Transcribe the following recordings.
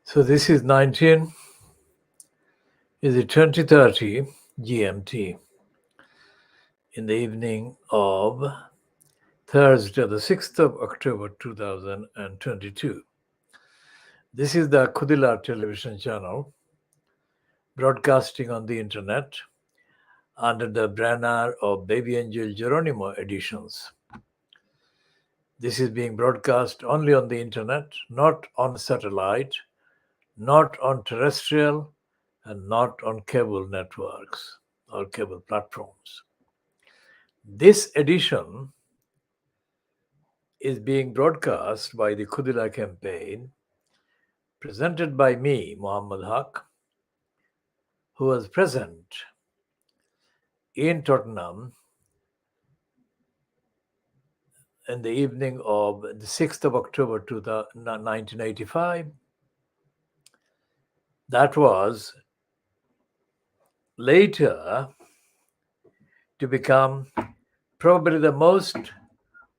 So this is 19, is it 2030 GMT in the evening of Thursday, the 6th of October 2022. This is the KhoodeelaarTV television channel broadcasting on the internet under the banner of BabyAngelGeronimo editions. This is being broadcast only on the internet, not on satellite, not on terrestrial, and not on cable networks or cable platforms. This edition is being broadcast by the Khoodeelaar campaign, presented by me, Muhammad Haque, who was present in Tottenham in the evening of the 6th of October 1985. That was later to become probably the most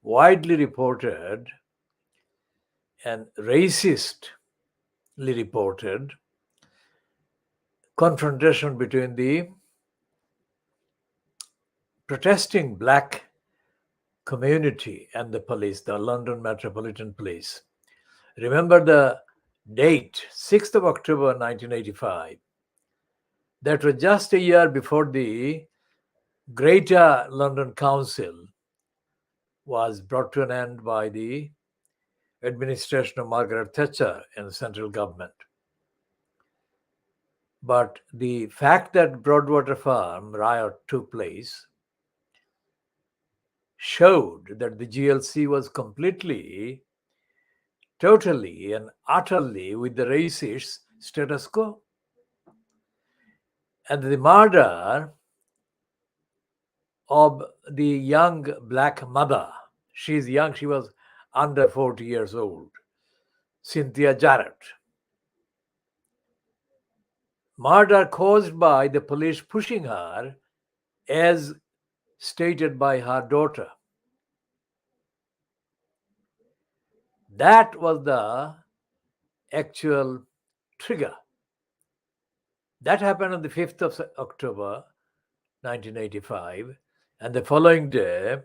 widely reported and racistly reported confrontation between the protesting black community and the police, the London Metropolitan Police. Remember the date, 6th of October 1985. That was just a year before the Greater London Council was brought to an end by the administration of Margaret Thatcher and the central government. But the fact that Broadwater Farm riot took place showed that the GLC was completely, totally, and utterly with the racist status quo. And the murder of the young black mother, she's young, she was under 40 years old, Cynthia Jarrett. Murder caused by the police pushing her, as stated by her daughter. That was the actual trigger. That happened on the 5th of October 1985, and the following day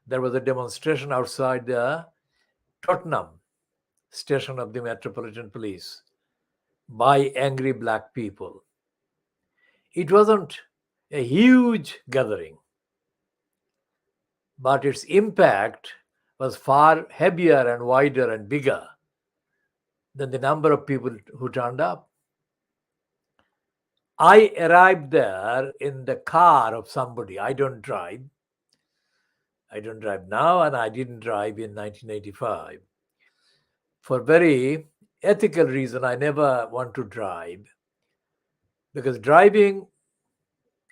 there was a demonstration outside the Tottenham station of the Metropolitan Police by angry black people. It wasn't a huge gathering, but its impact was far heavier and wider and bigger than the number of people who turned up. I arrived there in the car of somebody. I don't drive now, and I didn't drive in 1985. For very ethical reason, I never want to drive, because driving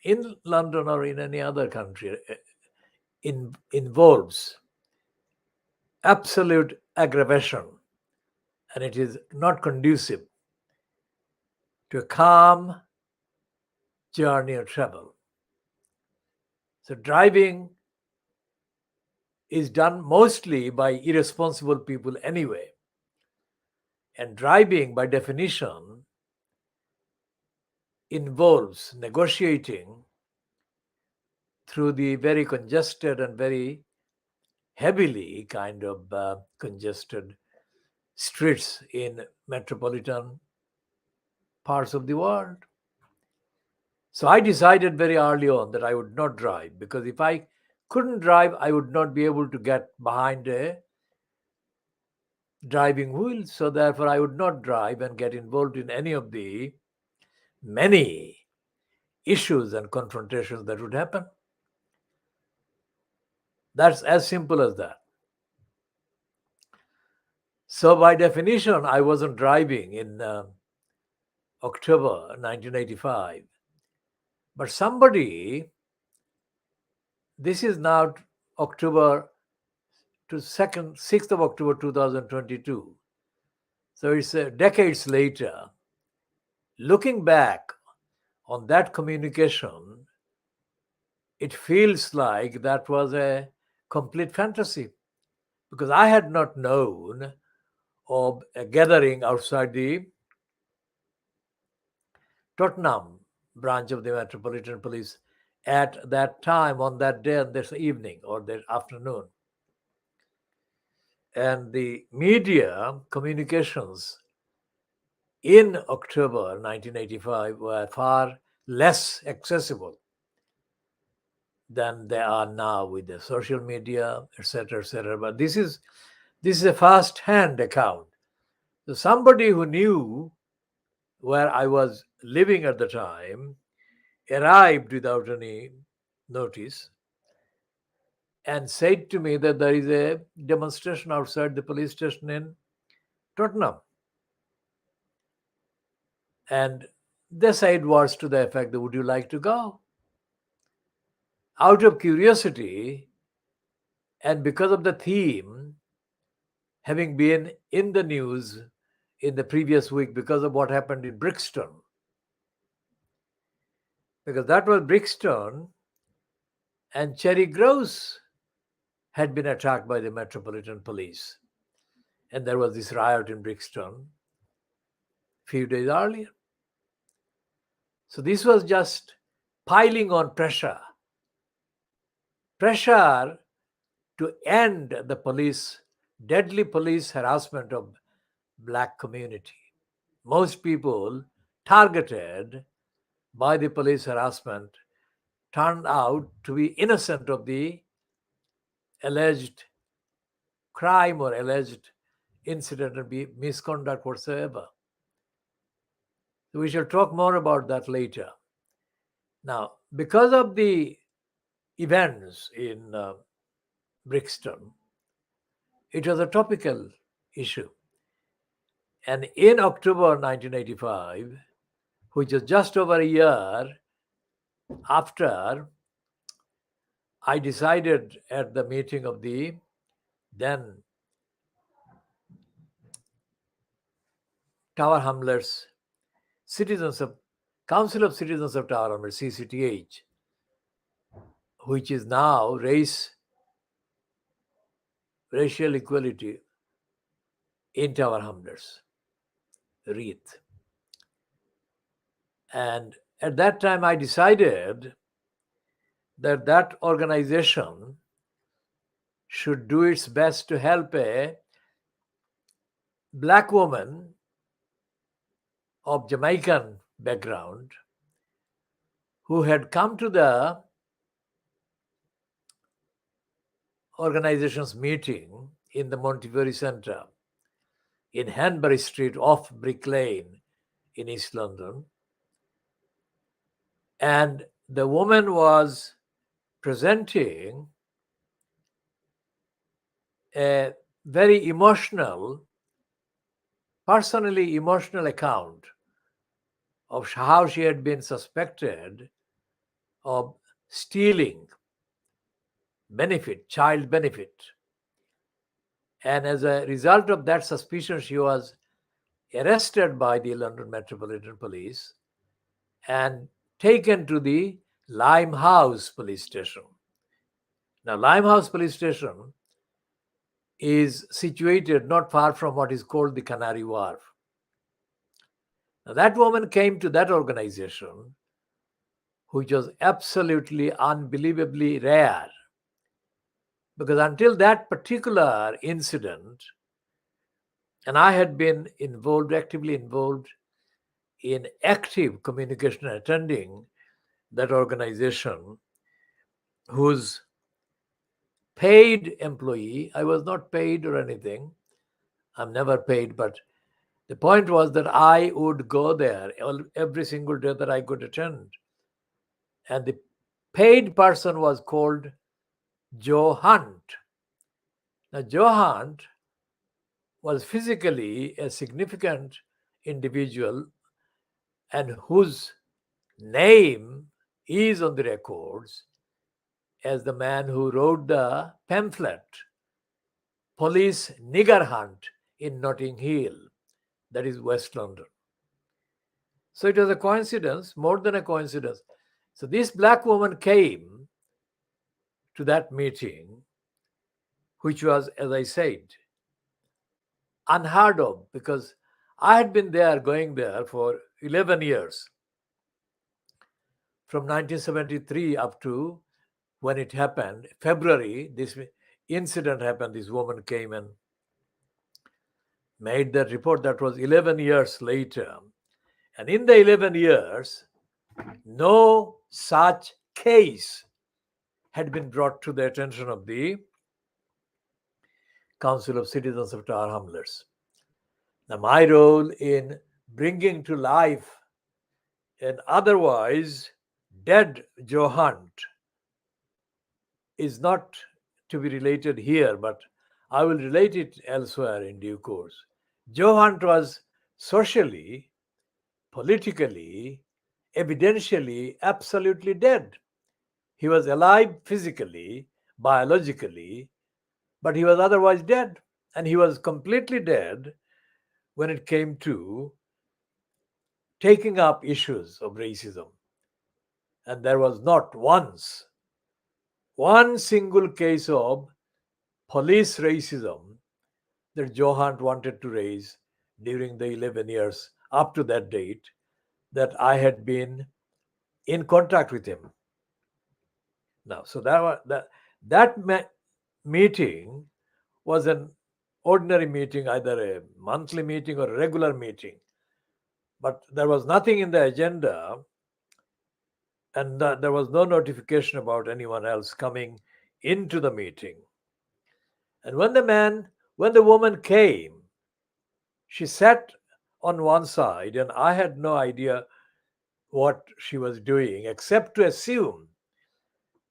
in London or in any other country involves absolute aggravation, and it is not conducive to a calm journey or travel. So driving is done mostly by irresponsible people anyway. And driving, by definition, involves negotiating through the very congested and very heavily kind of congested streets in metropolitan parts of the world. So I decided very early on that I would not drive, because if I couldn't drive, I would not be able to get behind a driving wheel. So therefore, I would not drive and get involved in any of the many issues and confrontations that would happen. That's as simple as that. So by definition, I wasn't driving in October 1985. But somebody, this is now October to 6th of October 2022. So it's decades later. Looking back on that communication, it feels like that was a complete fantasy, because I had not known of a gathering outside the Tottenham branch of the Metropolitan Police at that time, on that day, and this evening or that afternoon. And the media communications in October 1985 were far less accessible than they are now with the social media, etc., etc. But this is a first-hand account. So somebody who knew where I was living at the time arrived without any notice and said to me that there is a demonstration outside the police station in Tottenham. And they said words to the effect that, would you like to go? Out of curiosity, and because of the theme having been in the news in the previous week because of what happened in Brixton, because that was Brixton and Cherry Gross had been attacked by the Metropolitan Police. And there was this riot in Brixton a few days earlier. So this was just piling on pressure to end the deadly police harassment of Black community. Most people targeted by the police harassment turned out to be innocent of the alleged crime or alleged incident and be misconduct whatsoever. So we shall talk more about that later. Now, because of the events in Brixton, it was a topical issue. And in October 1985, which is just over a year after I decided at the meeting of the then Tower Hamlets Council of Citizens of Tower Hamlets, CCTH, which is now racial equality in Tower Hamlets, REAT. And at that time, I decided that organization should do its best to help a Black woman of Jamaican background who had come to the organization's meeting in the Montefiore Centre in Hanbury Street off Brick Lane in East London. And the woman was presenting a very personally emotional account of how she had been suspected of stealing child benefit. And as a result of that suspicion, she was arrested by the London Metropolitan Police and taken to the Limehouse Police Station. Now, Limehouse Police Station is situated not far from what is called the Canary Wharf. Now, that woman came to that organization, which was absolutely unbelievably rare, because until that particular incident, and I had been actively involved in active communication and attending that organization, whose paid employee, I was not paid or anything, I'm never paid, but the point was that I would go there every single day that I could attend. And the paid person was called Joe Hunt. Now, Joe Hunt was physically a significant individual and whose name is on the records as the man who wrote the pamphlet, Police Nigger Hunt in Notting Hill, that is West London. So it was a coincidence, more than a coincidence. So this Black woman came to that meeting, which was, as I said, unheard of, because I had been going there for 11 years. from 1973 up to when it happened, February, this incident happened. This woman came and made that report. That was 11 years later. And in the 11 years, no such case had been brought to the attention of the Council of Citizens of Tower Hamlets. Now, my role in bringing to life an otherwise dead Joe Hunt is not to be related here, but I will relate it elsewhere in due course. Joe Hunt was socially, politically, evidentially absolutely dead. He was alive physically, biologically, but he was otherwise dead. And he was completely dead when it came to taking up issues of racism. And there was not once one single case of police racism that Joe Hunt wanted to raise during the 11 years up to that date that I had been in contact with him. Now, so that meeting was an ordinary meeting, either a monthly meeting or a regular meeting. But there was nothing in the agenda, and there was no notification about anyone else coming into the meeting. And when the woman came, she sat on one side, and I had no idea what she was doing, except to assume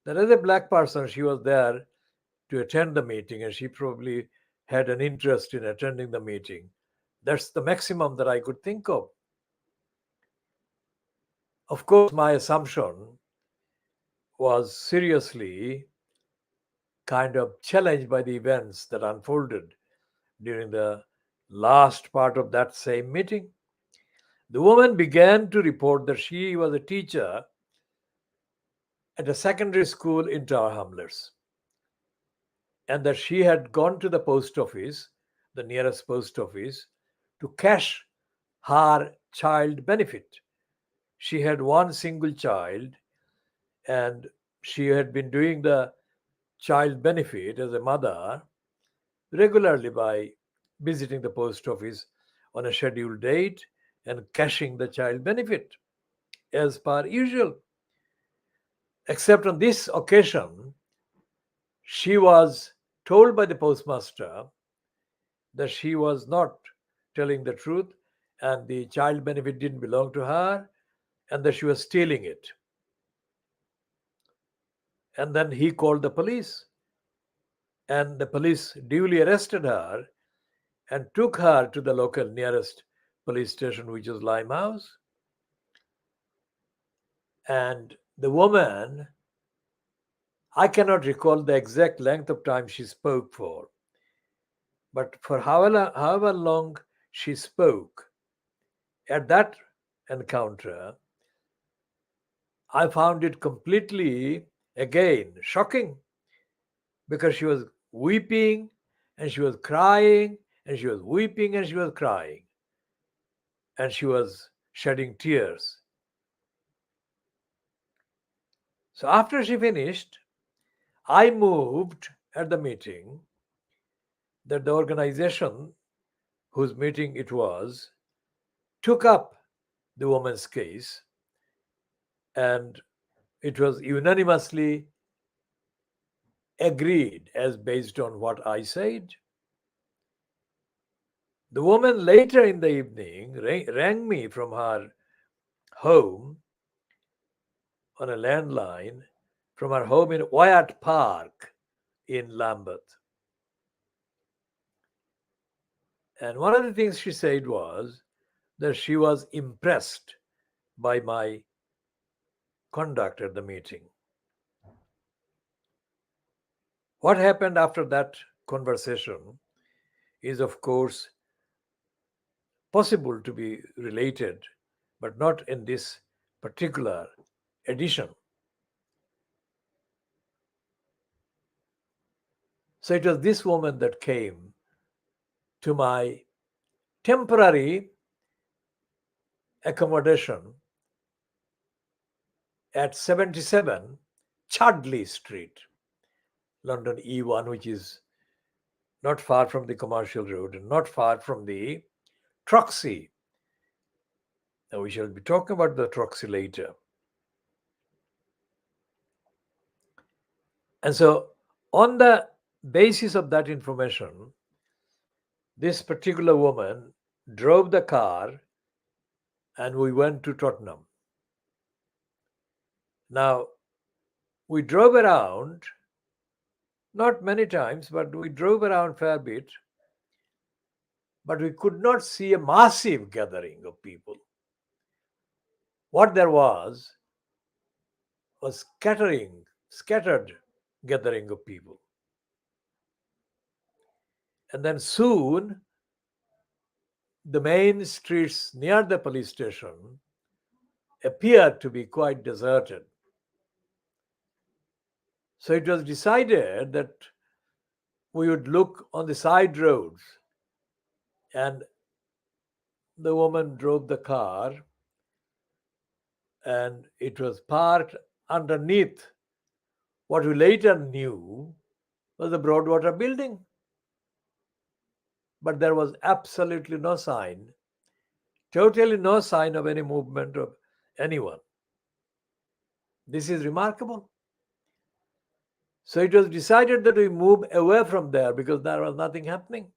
that as a black person, she was there to attend the meeting, and she probably had an interest in attending the meeting. That's the maximum that I could think of. Of course, my assumption was seriously kind of challenged by the events that unfolded during the last part of that same meeting. The woman began to report that she was a teacher at a secondary school in Tower Hamlets, and that she had gone to the post office, the nearest post office, to cash her child benefit. She had one single child, and she had been doing the child benefit as a mother regularly by visiting the post office on a scheduled date and cashing the child benefit as per usual. Except on this occasion, she was told by the postmaster that she was not telling the truth and the child benefit didn't belong to her and that she was stealing it. And then he called the police, and the police duly arrested her and took her to the local nearest police station, which was Limehouse. And the woman, I cannot recall the exact length of time she spoke for, but for however long she spoke, at that encounter, I found it completely, again, shocking, because she was weeping and she was crying and she was weeping and she was crying and she was shedding tears. So after she finished, I moved at the meeting that the organization whose meeting it was took up the woman's case, and it was unanimously agreed as based on what I said. The woman later in the evening rang me from her home on a landline from her home in Wyatt Park in Lambeth. And one of the things she said was that she was impressed by my conduct at the meeting. What happened after that conversation is, of course, possible to be related, but not in this particular edition. So it was this woman that came to my temporary accommodation at 77 Chudley Street, London E1, which is not far from the commercial road and not far from the Troxy. Now, we shall be talking about the Troxy later. And so, on the basis of that information, this particular woman drove the car and we went to Tottenham. Now, we drove around, not many times, but we drove around a fair bit, but we could not see a massive gathering of people. What there was scattered gathering of people. And then soon, the main streets near the police station appeared to be quite deserted. So it was decided that we would look on the side roads, and the woman drove the car and it was parked underneath what we later knew was the Broadwater building. But there was absolutely no sign, totally no sign of any movement of anyone. This is remarkable. So it was decided that we move away from there because there was nothing happening.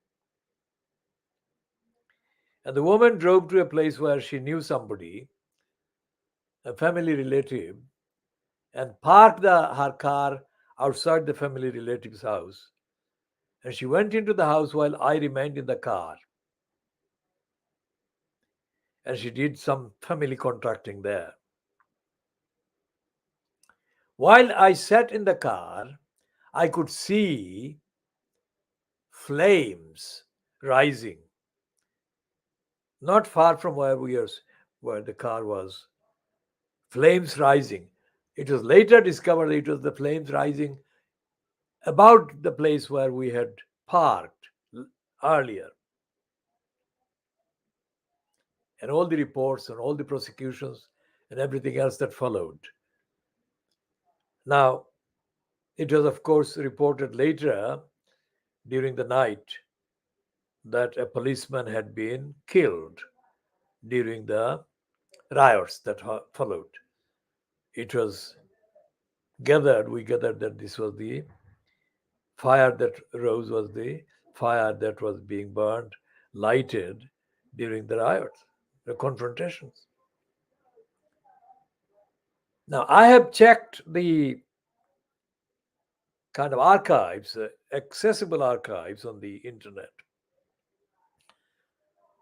And the woman drove to a place where she knew somebody, a family relative, and parked her car outside the family relative's house. And she went into the house while I remained in the car. And she did some family contracting there. While I sat in the car, I could see flames rising, not far from where the car was. Flames rising. It was later discovered that it was the flames rising about the place where we had parked earlier. And all the reports and all the prosecutions and everything else that followed. Now, it was, of course, reported later during the night that a policeman had been killed during the riots that followed. It was we gathered that this was the fire that rose, was the fire that was being burned, lighted during the riots, the confrontations. Now, I have checked the kind of archives, accessible archives on the internet,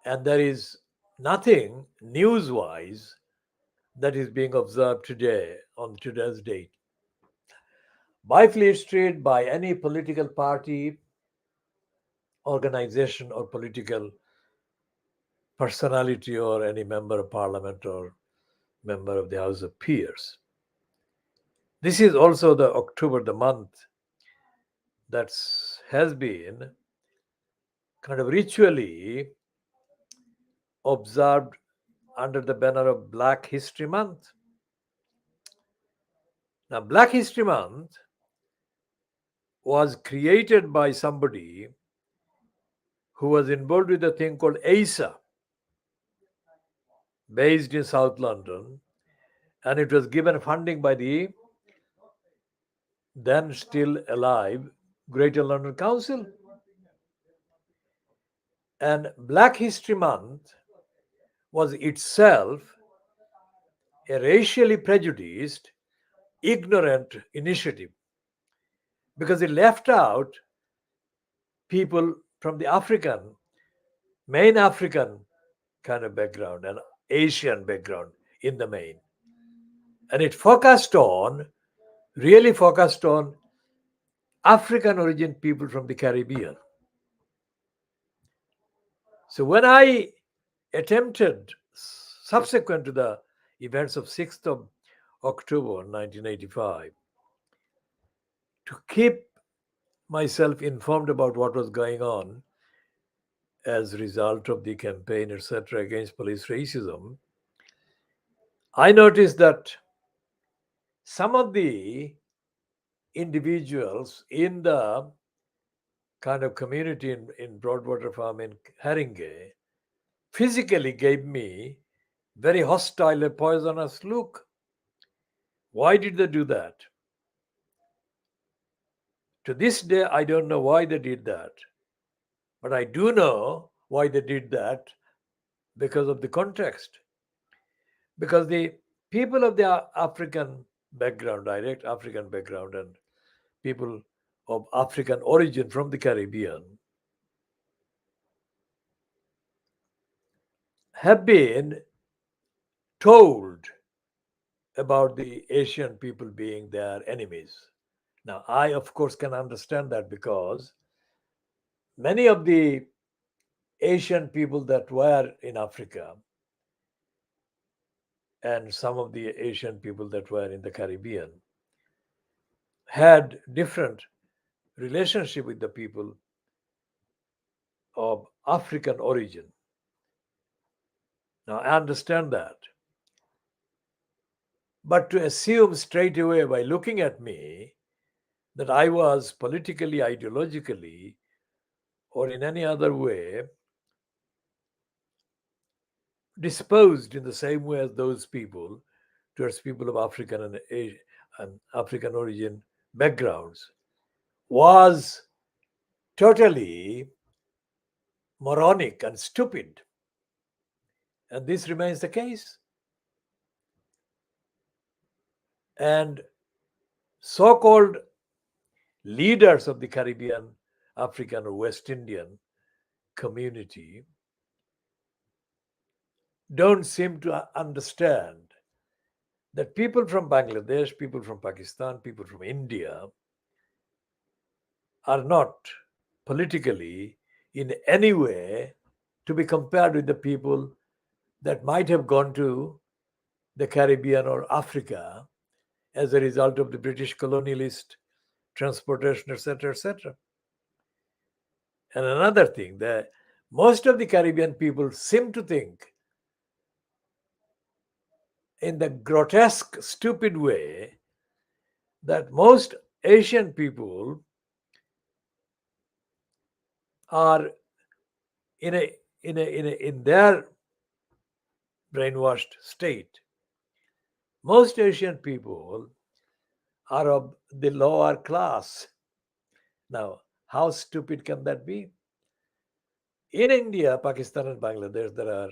and there is nothing news-wise that is being observed today, on today's date, by Fleet Street, by any political party, organization, or political personality, or any member of parliament or member of the House of Peers. This is also the October, the month that has been kind of ritually observed under the banner of Black History Month. Now, Black History Month was created by somebody who was involved with a thing called ASA, based in South London, and it was given funding by the then still alive Greater London Council. And Black History Month was itself a racially prejudiced, ignorant initiative because it left out people from the main African kind of background and Asian background in the main. And it really focused on African origin people from the Caribbean. So when I attempted, subsequent to the events of 6th of October 1985, to keep myself informed about what was going on as a result of the campaign, etc., against police racism, I noticed that some of the individuals in the kind of community in Broadwater Farm in Haringey physically gave me very hostile and poisonous look. Why did they do that? To this day, I don't know why they did that. But I do know why they did that because of the context. Because the people of the African background, direct African background, and people of African origin from the Caribbean have been told about the Asian people being their enemies. Now, I, of course, can understand that because many of the Asian people that were in Africa and some of the Asian people that were in the Caribbean had different relationship with the people of African origin. Now, I understand that. But to assume straight away by looking at me that I was politically, ideologically, or in any other way disposed in the same way as those people towards people of African and African origin backgrounds was totally moronic and stupid. And this remains the case. And so called leaders of the Caribbean, African, or West Indian community don't seem to understand that people from Bangladesh, people from Pakistan, people from India are not politically in any way to be compared with the people that might have gone to the Caribbean or Africa as a result of the British colonialist transportation, etc., etc. And another thing, that most of the Caribbean people seem to think in the grotesque, stupid way that most Asian people are in their brainwashed state. Most Asian people are of the lower class. Now, how stupid can that be? In India, Pakistan, and Bangladesh, there are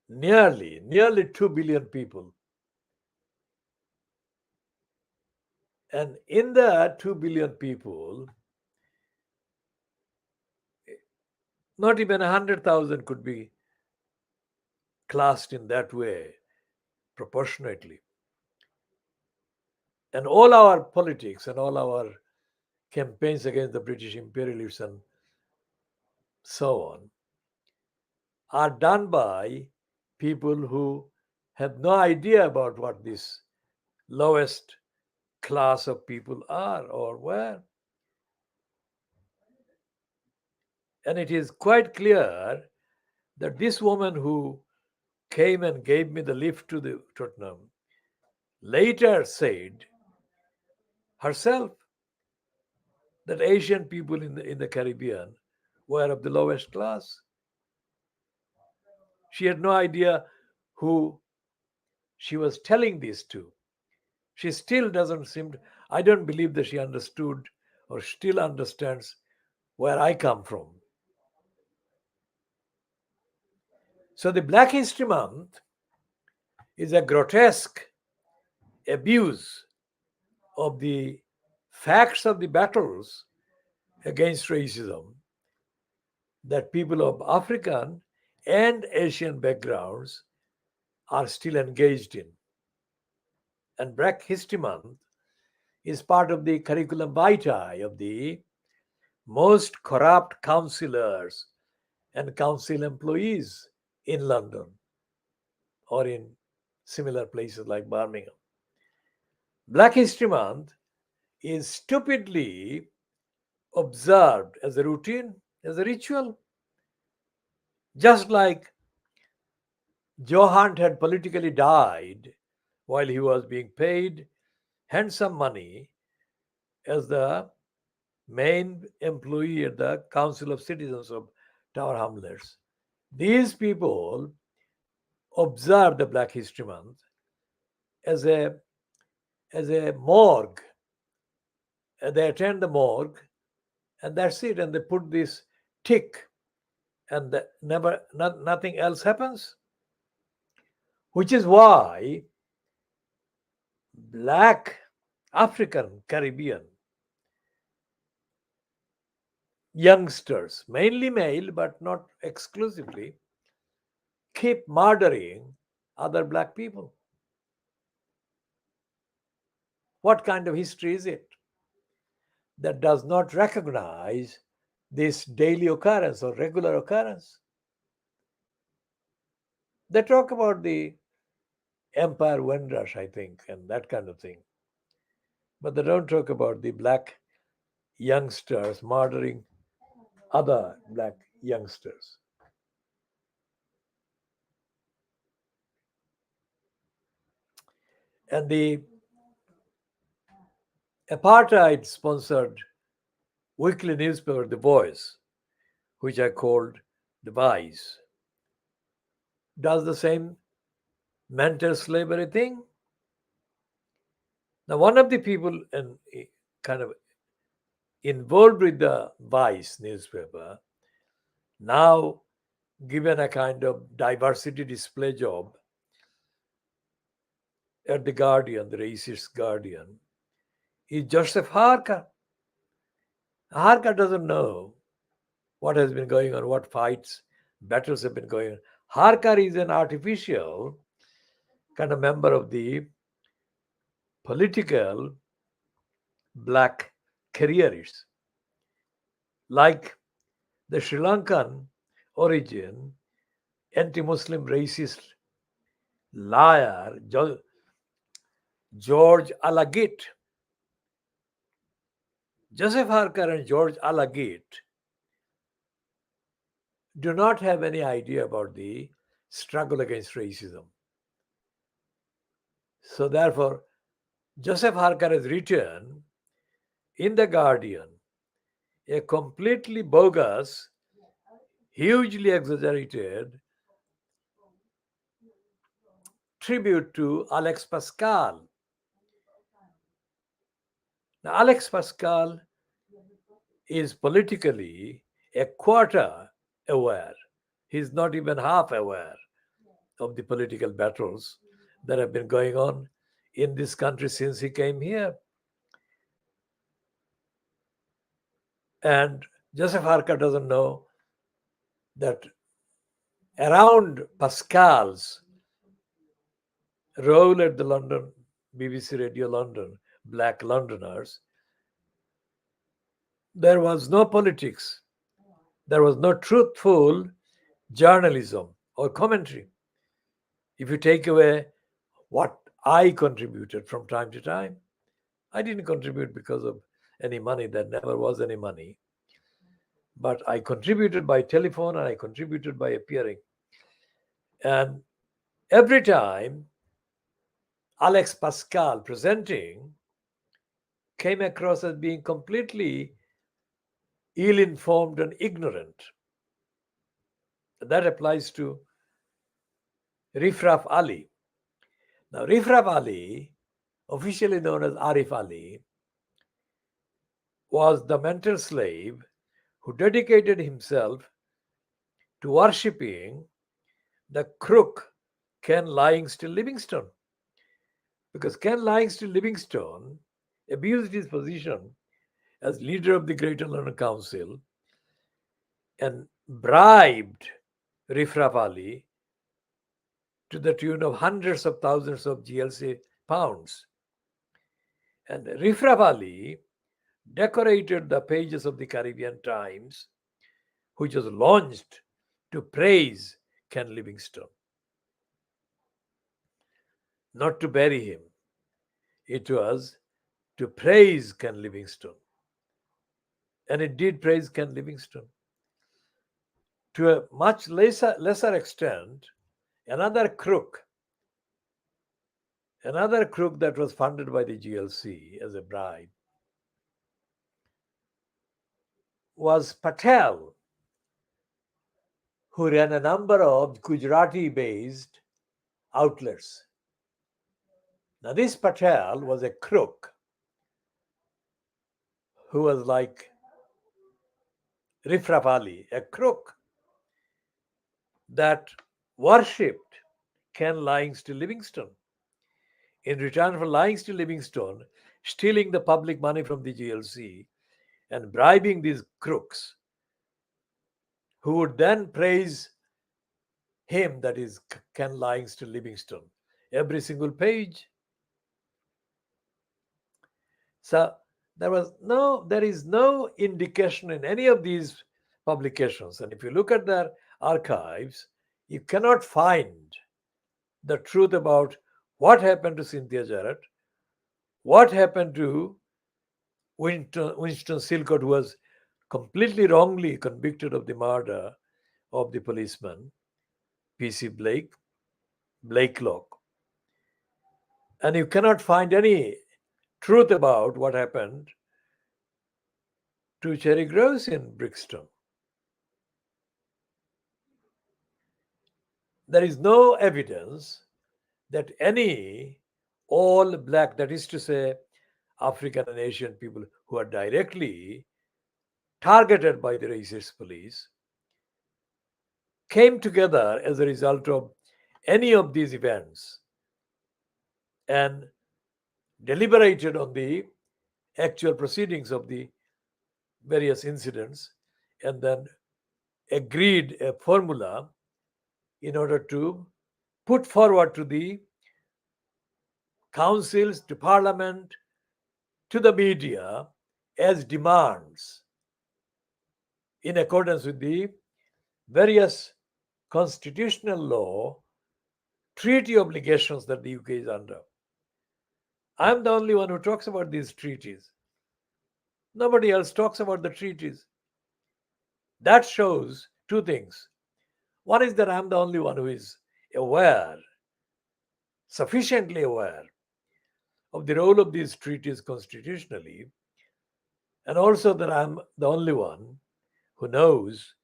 nearly 2 billion people. And in the 2 billion people, not even 100,000 could be classed in that way proportionately. And all our politics and all our campaigns against the British imperialists and so on are done by people who have no idea about what this lowest class of people are or were. And it is quite clear that this woman who came and gave me the lift to the Tottenham later said herself that Asian people in the Caribbean were of the lowest class. She had no idea who she was telling this to. She still doesn't seem to, I don't believe that she understood or still understands where I come from. So the Black History Month is a grotesque abuse of the facts of the battles against racism that people of African and Asian backgrounds are still engaged in. And Black History Month is part of the curriculum vitae of the most corrupt councillors and council employees in London or in similar places like Birmingham. Black History Month is stupidly observed as a routine, as a ritual, just like Joe Hunt had politically died while he was being paid handsome money as the main employee at the Council of Citizens of Tower Hamlets. These people observe the Black History Month as a morgue. They attend the morgue, and that's it. And they put this tick, and nothing else happens. Which is why Black African Caribbean youngsters, mainly male but not exclusively, keep murdering other Black people. What kind of history is it that does not recognize this daily occurrence or regular occurrence? They talk about the Empire Windrush, I think, and that kind of thing. But they don't talk about the Black youngsters murdering other Black youngsters. And the apartheid sponsored weekly newspaper, The Voice, which I called The Vice, does the same mental slavery thing. Now, one of the people kind of involved with the Vice newspaper, now given a kind of diversity display job at the Guardian, the racist Guardian, is Joseph Harker. Harker doesn't know what has been going on, what fights, battles have been going on. Harker is an artificial kind of member of the political Black careerists, like the Sri Lankan origin anti-Muslim racist liar George Alagitt. Joseph Harker and George Alagitt do not have any idea about the struggle against racism. So therefore, Joseph Harker has written in The Guardian a completely bogus, hugely exaggerated tribute to Alex Pascal. Now, Alex Pascal is politically a quarter aware. He's not even half aware of the political battles that have been going on in this country since he came here. And Joseph Harker doesn't know that around Pascal's role at the London BBC Radio London, Black Londoners, there was no politics. There was no truthful journalism or commentary. If you take away what I contributed from time to time, I didn't contribute because of any money. There never was any money. But I contributed by telephone and I contributed by appearing. And every time Alex Pascal presenting came across as being completely ill-informed and ignorant. That applies to Rifraf Ali. Now, Rifraf Ali, officially known as Arif Ali, was the mental slave who dedicated himself to worshipping the crook Ken Livingstone Livingstone. Because Ken Livingstone Livingstone abused his position as leader of the Greater London Council and bribed Rifraf Ali to the tune of hundreds of thousands of GLC pounds. And Rifraf Ali decorated the pages of the Caribbean Times, which was launched to praise Ken Livingstone. Not to bury him. It was to praise Ken Livingstone. And it did praise Ken Livingstone. To a much lesser extent, another crook, Another crook that was funded by the GLC as a bribe was Patel, who ran a number of Gujarati-based outlets. Now, this Patel was a crook who was like Rifraf Ali, a crook that worshipped Ken Livingstone Livingstone. In return for Livingstone Livingstone stealing the public money from the GLC and bribing these crooks, who would then praise him, that is Ken Livingstone Livingstone, every single page. So there is no indication in any of these publications. And if you look at their archives, you cannot find the truth about what happened to Cynthia Jarrett, what happened to Winston Silcott, who was completely wrongly convicted of the murder of the policeman, P.C. Blakelock. And you cannot find any truth about what happened to Cherry Groves in Brixton. There is no evidence that any all black, that is to say, African and Asian people who are directly targeted by the racist police, came together as a result of any of these events and deliberated on the actual proceedings of the various incidents and then agreed a formula in order to put forward to the councils, to parliament, to the media as demands in accordance with the various constitutional law, treaty obligations that the UK is under. I'm the only one who talks about these treaties. Nobody else talks about the treaties. That shows two things. One is that I'm the only one who is aware, sufficiently aware, of the role of these treaties constitutionally, and also that I'm the only one who knows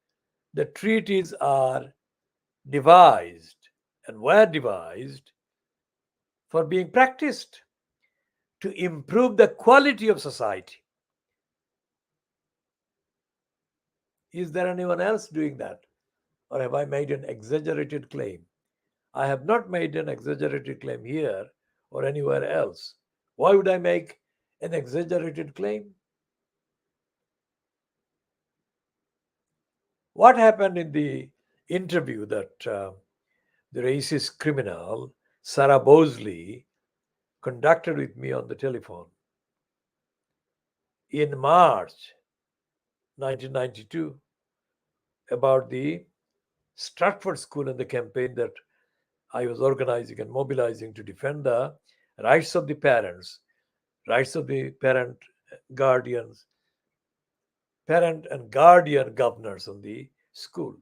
that treaties are devised and were devised for being practiced to improve the quality of society. Is there anyone else doing that? Or have I made an exaggerated claim? I have not made an exaggerated claim here or anywhere else. Why would I make an exaggerated claim? What happened in the interview that the racist criminal Sarah Bosley conducted with me on the telephone in March 1992 about the Stratford School and the campaign that I was organizing and mobilizing to defend the rights of the parents, rights of the guardians, parent and guardian governors of the school.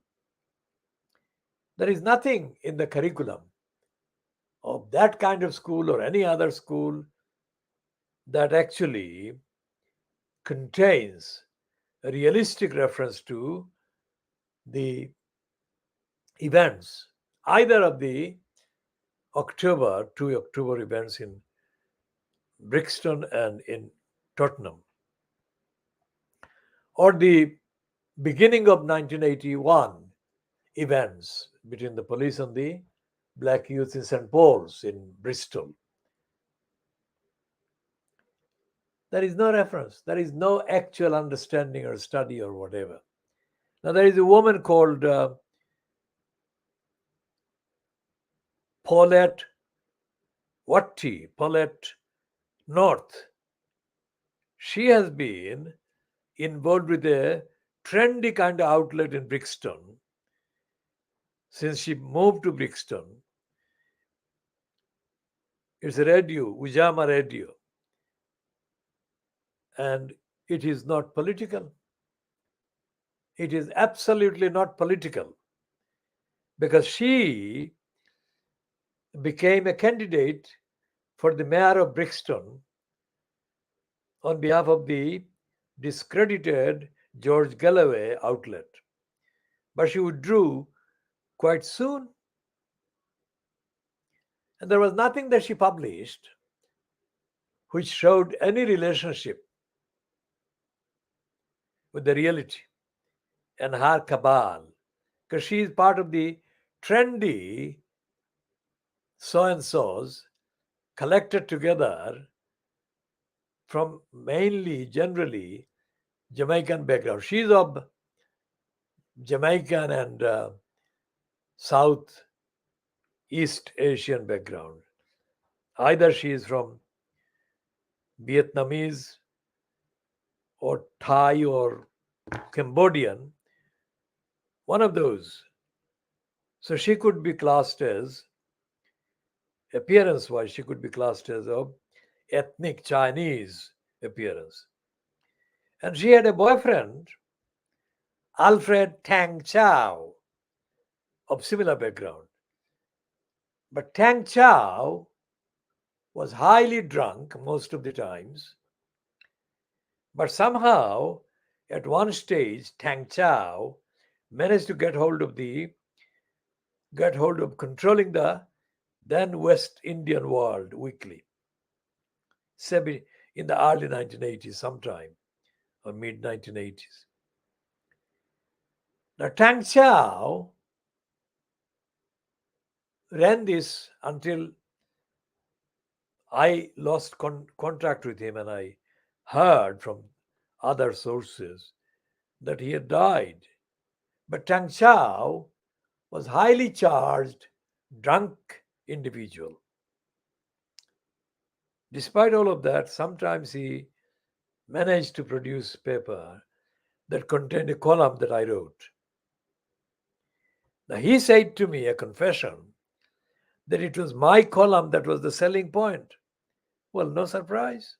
There is nothing in the curriculum of that kind of school or any other school that actually contains a realistic reference to the events, either of the two October events in Brixton and in Tottenham, or the beginning of 1981 events between the police and the black youth in St. Paul's in Bristol. There is no reference. There is no actual understanding or study or whatever. Now, there is a woman called Paulette North. She has been involved with a trendy kind of outlet in Brixton since she moved to Brixton. It's a radio, Ujama radio. And it is not political. It is absolutely not political because she became a candidate for the mayor of Brixton on behalf of the discredited George Galloway outlet. But she withdrew quite soon, and there was nothing that she published which showed any relationship with the reality and her cabal, because she is part of the trendy so and so's collected together from mainly, generally, Jamaican background. She's of Jamaican and South East Asian background. Either she is from Vietnamese or Thai or Cambodian, one of those. So she could be classed as, appearance wise, she could be classed as of ethnic Chinese appearance. And she had a boyfriend, Alfred Tang Chow, of similar background. But Tang Chow was highly drunk most of the times. But somehow, at one stage, Tang Chow managed to get hold of controlling the then West Indian World Weekly, in the early 1980s, sometime, or mid 1980s. Now, Tang Chow ran this until I lost contact with him, and I heard from other sources that he had died. But Tang Chow was highly charged, drunk individual. Despite all of that, sometimes he managed to produce paper that contained a column that I wrote. Now, he said to me, a confession, that it was my column that was the selling point. Well, no surprise,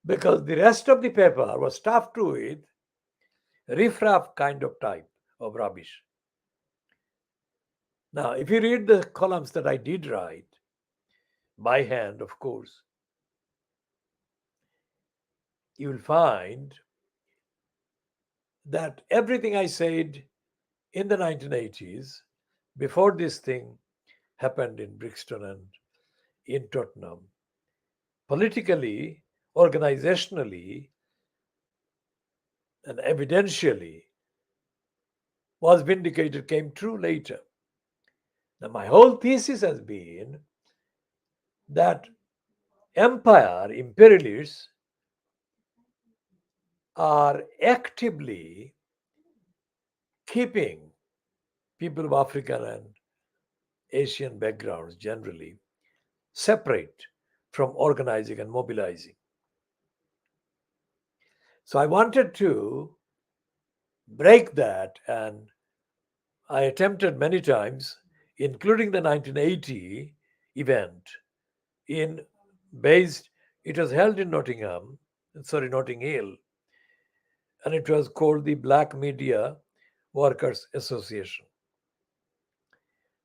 because the rest of the paper was stuffed with riffraff kind of type of rubbish. Now, if you read the columns that I did write, by hand, of course, you will find that everything I said in the 1980s, before this thing happened in Brixton and in Tottenham, politically, organizationally, and evidentially, was vindicated, came true later. Now, my whole thesis has been that imperialists are actively keeping people of African and Asian backgrounds generally separate from organizing and mobilizing. So I wanted to break that, and I attempted many times, including the 1980 event in based. It was held in Notting Hill, and it was called the Black Media Workers Association.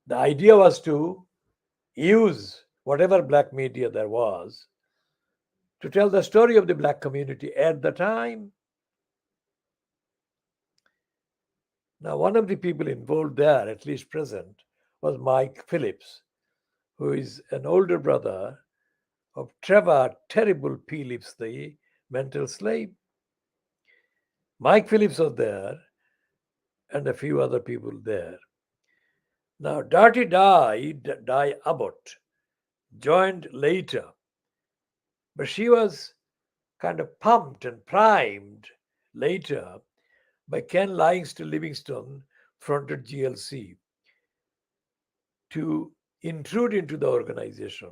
The idea was to use whatever black media there was to tell the story of the black community at the time. Now, one of the people involved there, at least present, was Mike Phillips, who is an older brother of Trevor Terrible Phillips, the mental slave. Mike Phillips was there, and a few other people there. Now, Dirty Di Abbott joined later, but she was kind of pumped and primed later by Ken Livingstone fronted GLC to intrude into the organization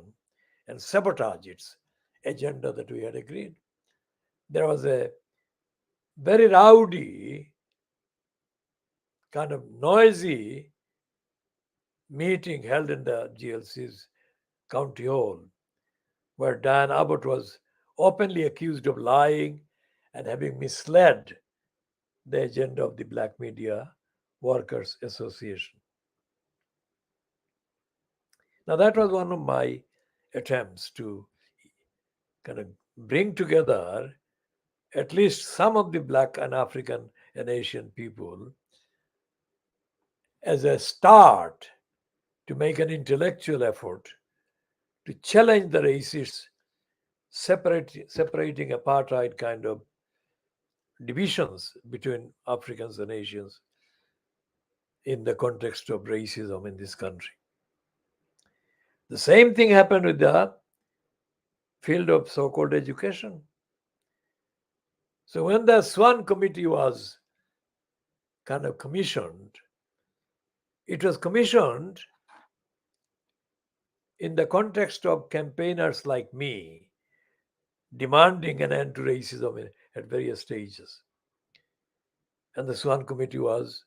and sabotage its agenda that we had agreed. There was a very rowdy, kind of noisy meeting held in the GLC's county hall, where Diane Abbott was openly accused of lying and having misled the agenda of the Black Media Workers Association. Now, that was one of my attempts to kind of bring together at least some of the Black and African and Asian people as a start to make an intellectual effort to challenge the racist separating apartheid kind of divisions between Africans and Asians in the context of racism in this country. The same thing happened with the field of so-called education. So when the Swan Committee was kind of commissioned, it was commissioned in the context of campaigners like me demanding an end to racism at various stages. And the Swan Committee was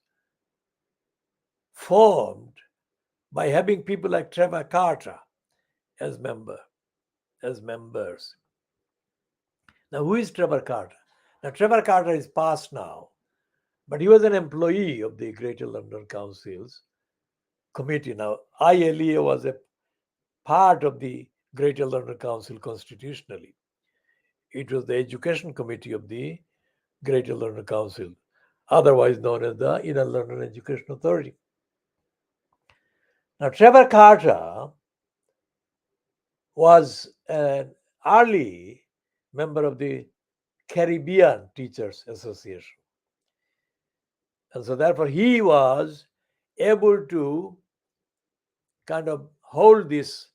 formed by having people like Trevor Carter as members. Now, who is Trevor Carter? Now, Trevor Carter is passed now, but he was an employee of the Greater London Council's committee. Now, ILEA was a part of the Greater London Council constitutionally. It was the Education Committee of the Greater London Council, otherwise known as the Inner London Education Authority. Now, Trevor Carter was an early member of the Caribbean Teachers Association. And so therefore he was able to kind of hold this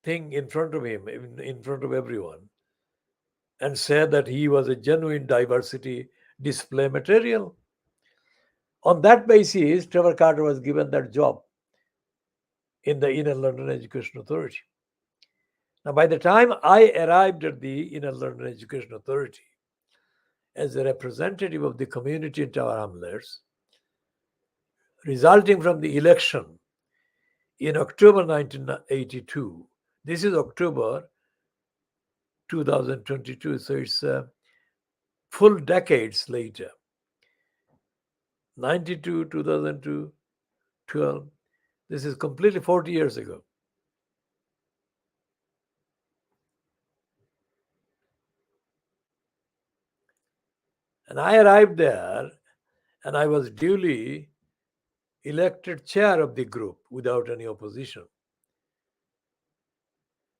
thing in front of him, in front of everyone, and say that he was a genuine diversity display material. On that basis, Trevor Carter was given that job in the Inner London Education Authority. Now, by the time I arrived at the Inner London Education Authority as a representative of the community in Tower Hamlets, resulting from the election in October 1982, this is October 2022, so it's full decades later. 92, 2002, 12, this is completely 40 years ago. And I arrived there and I was duly elected chair of the group without any opposition.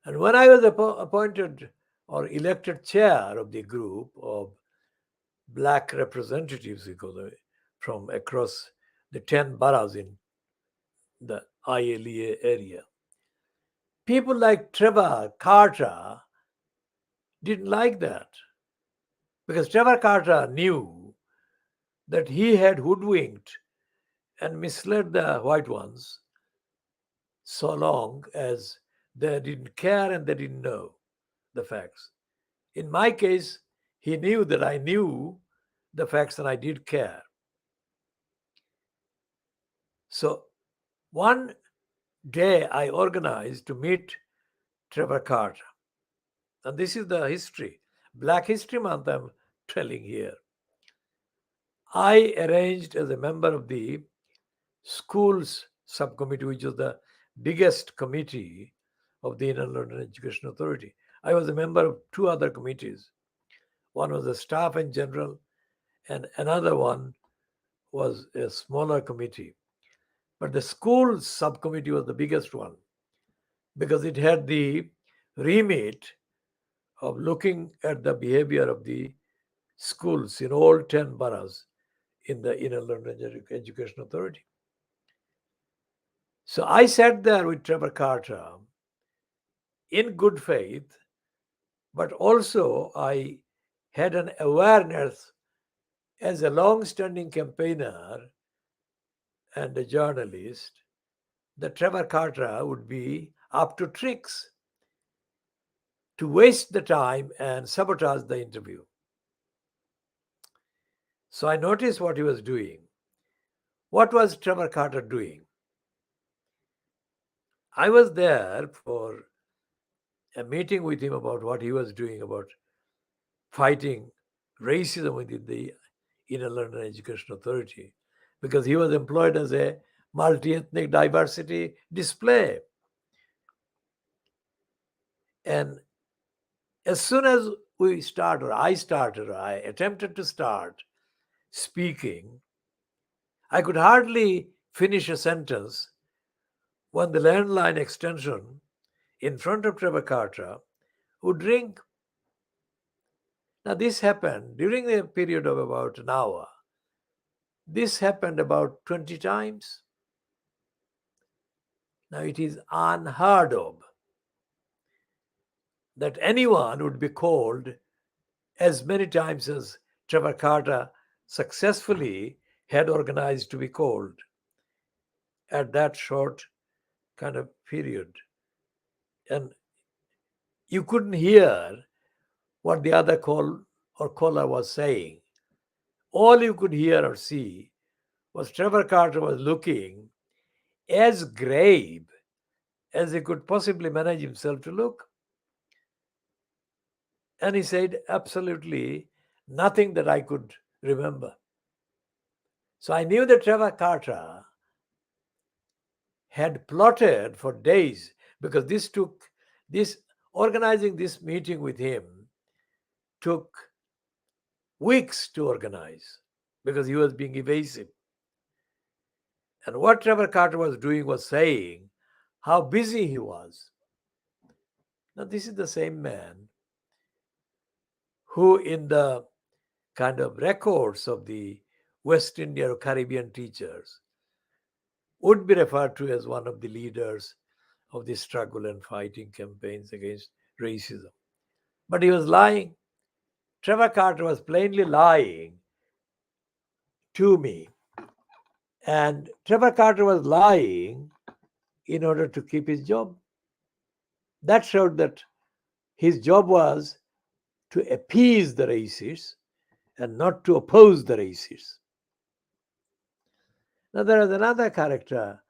And when I was appointed or elected chair of the group of Black representatives, from across the 10 boroughs in the ILEA area, people like Trevor Carter didn't like that, because Trevor Carter knew that he had hoodwinked and misled the white ones so long as they didn't care and they didn't know the facts. In my case, he knew that I knew the facts and I did care. So one day I organized to meet Trevor Carter. And this is the history, Black History Month I'm telling here. I arranged as a member of the schools subcommittee, which was the biggest committee of the Inner London Education Authority. I was a member of two other committees. One was the staff in general, and another one was a smaller committee. But the schools subcommittee was the biggest one because it had the remit of looking at the behavior of the schools in all 10 boroughs in the Inner London Education Authority. So I sat there with Trevor Carter in good faith, but also I had an awareness as a long-standing campaigner and a journalist that Trevor Carter would be up to tricks to waste the time and sabotage the interview. So I noticed what he was doing. What was Trevor Carter doing? I was there for a meeting with him about what he was doing about fighting racism within the Inner London Education Authority, because he was employed as a multi-ethnic diversity display. And as soon as I attempted to start speaking, I could hardly finish a sentence when the landline extension in front of Trevor Carter would ring. Now, this happened during a period of about an hour. This happened about 20 times. Now, it is unheard of that anyone would be called as many times as Trevor Carter successfully had organized to be called at that short kind of period. And you couldn't hear what the other caller was saying. All you could hear or see was Trevor Carter was looking as grave as he could possibly manage himself to look. And he said absolutely nothing that I could remember. So I knew that Trevor Carter had plotted for days, because organizing this meeting with him took weeks to organize, because he was being evasive. And what Trevor Carter was doing was saying how busy he was. Now, this is the same man who, in the kind of records of the West India or Caribbean teachers, would be referred to as one of the leaders of the struggle and fighting campaigns against racism. But he was lying. Trevor Carter was plainly lying to me. And Trevor Carter was lying in order to keep his job. That showed that his job was to appease the racists and not to oppose the racists. Now, there is another character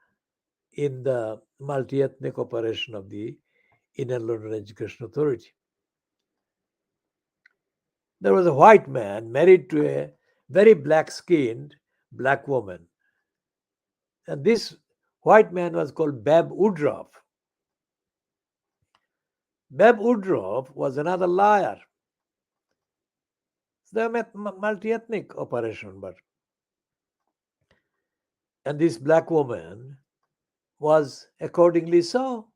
in the multi-ethnic operation of the Inner London Education Authority. There was a white man married to a very black-skinned black woman. And this white man was called Bab Woodruff. Bab Woodruff was another liar. They were multi-ethnic operation, and this black woman was accordingly so.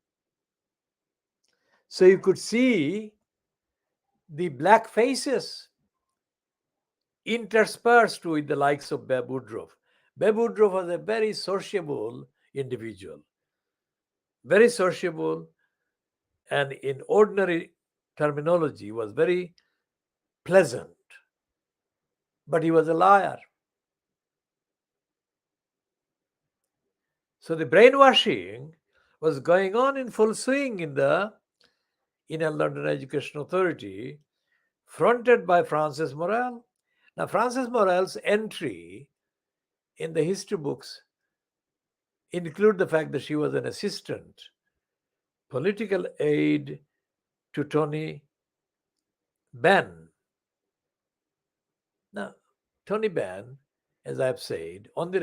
So you could see the black faces interspersed with the likes of Bab Woodruff. Bab Woodruff was a very sociable individual, very sociable, and in ordinary terminology was very pleasant. But he was a liar. So the brainwashing was going on in full swing in the Inner London Education Authority, fronted by Frances Morel. Now, Frances Morel's entry in the history books include the fact that she was an assistant political aide to Tony Benn. Now, Tony Benn, as I've said, on his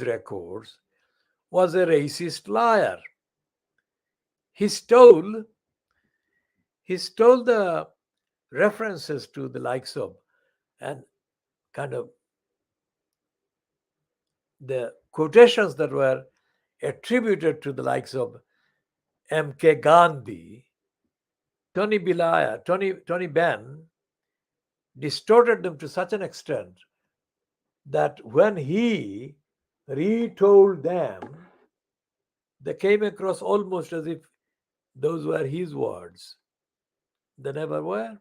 records, was a racist liar. He stole the references to the likes of and kind of the quotations that were attributed to the likes of M.K. Gandhi. Tony Benn distorted them to such an extent that when he retold them, they came across almost as if those were his words. They never were.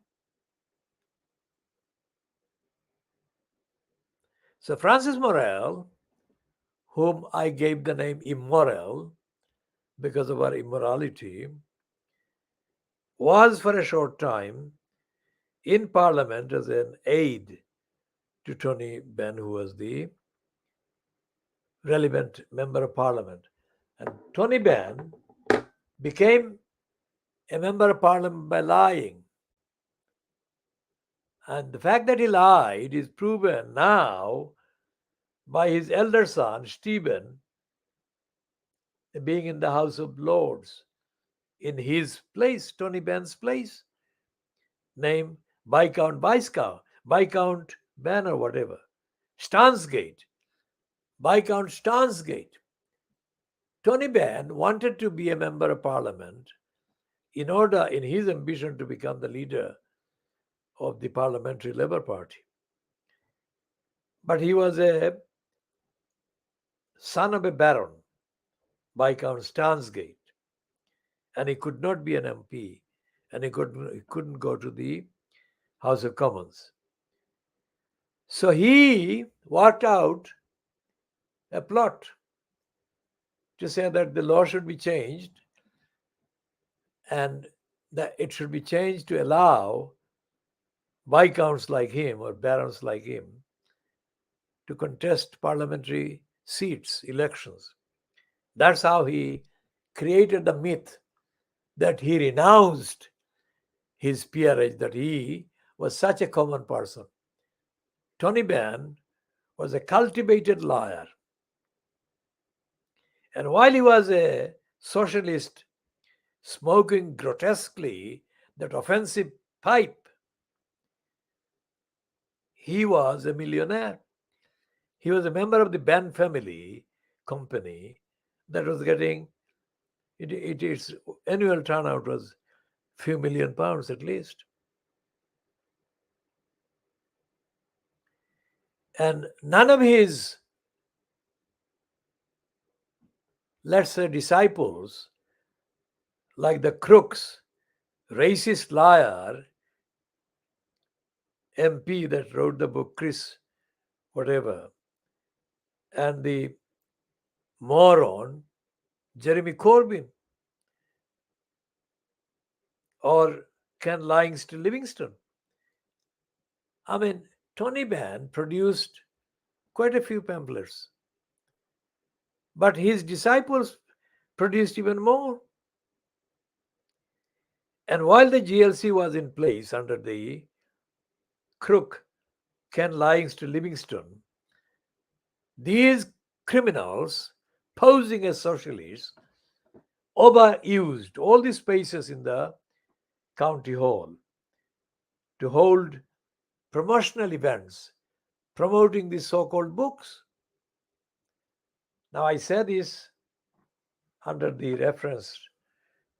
So Frances Morel, whom I gave the name immoral because of her immorality, was for a short time in Parliament as an aide to Tony Benn, who was the relevant member of Parliament. And Tony Benn became a member of Parliament by lying. And the fact that he lied is proven now by his elder son, Stephen, being in the House of Lords in his place, Tony Benn's place, named Viscount Ben or whatever, Stansgate, Viscount Stansgate. Tony Benn wanted to be a member of parliament in his ambition to become the leader of the Parliamentary Labour Party. But he was a son of a baron, Viscount Stansgate, and he could not be an MP, and he couldn't go to the House of Commons. So he worked out a plot to say that the law should be changed and that it should be changed to allow viscounts like him or barons like him to contest parliamentary seats, elections. That's how he created the myth that he renounced his peerage, that he was such a common person. Tony Benn was a cultivated liar. And while he was a socialist smoking grotesquely that offensive pipe, he was a millionaire. He was a member of the Benn family company that was getting its annual turnout was few million pounds at least. And none of his, let's say, disciples, like the crooks, racist liar, MP that wrote the book, Chris, whatever, and the moron, Jeremy Corbyn, or Ken Livingston. I mean, Tony Benn produced quite a few pamphlets, but his disciples produced even more. And while the GLC was in place under the crook Ken Livingston, these criminals posing as socialists overused all the spaces in the county hall to hold promotional events promoting the so-called books. Now I say this under the reference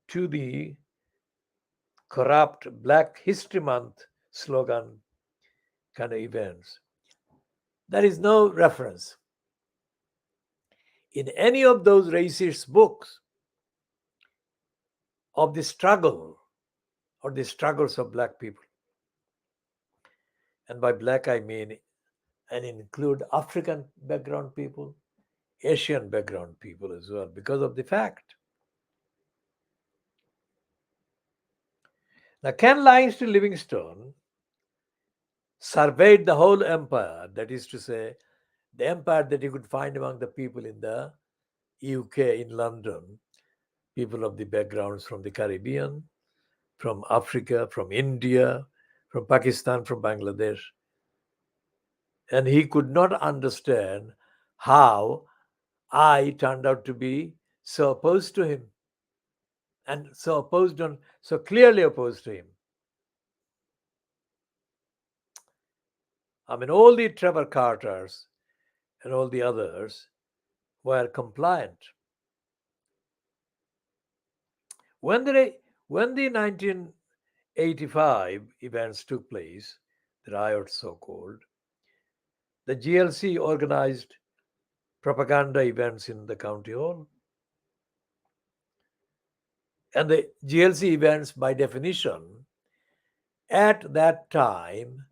to the corrupt Black History Month slogan kind of events. There is no reference in any of those racist books of the struggle or the struggles of Black people. And by Black, I mean and include African background people, Asian background people as well, because of the fact. Now, Ken Livingston surveyed the whole empire, that is to say, the empire that you could find among the people in the UK, in London, people of the backgrounds from the Caribbean, from Africa, from India, from Pakistan, from Bangladesh. And he could not understand how I turned out to be so opposed to him and so clearly opposed to him. I mean, all the Trevor Carters and all the others were compliant. When the 1985 events took place, the riots so-called, the GLC organized propaganda events in the county hall. And the GLC events, by definition, at that time,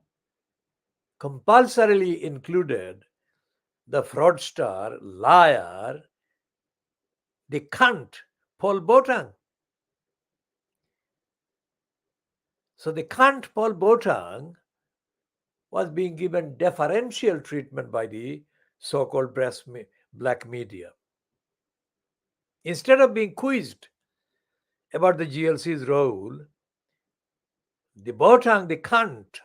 compulsorily included the fraudster, liar, the cunt, Paul Botang. So the cunt, Paul Botang, was being given deferential treatment by the so-called black media. Instead of being quizzed about the GLC's role, the Botang, the cunt,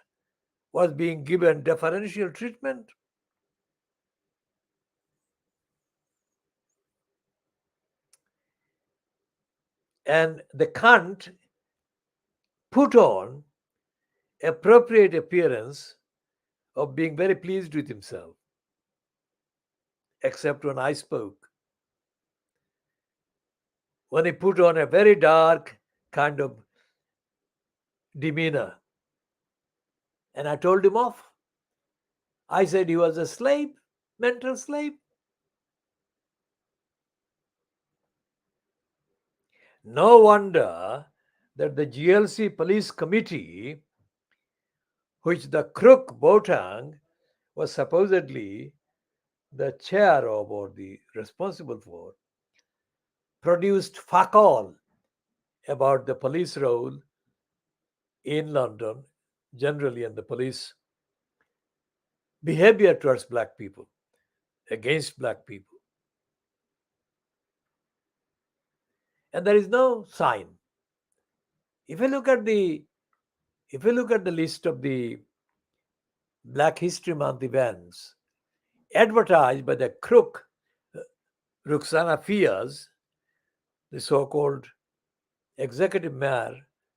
was being given deferential treatment. And the cunt put on appropriate appearance of being very pleased with himself, except when I spoke. When he put on a very dark kind of demeanor, and I told him off. I said he was a slave, mental slave. No wonder that the GLC police committee, which the crook Kwarteng was supposedly the chair of or the responsible for, produced fuck all about the police role in London generally and the police behavior towards black people, against black people. And there is no sign. If you look at the list of the Black History Month events advertised by the crook Ruxana Fias, the so-called executive mayor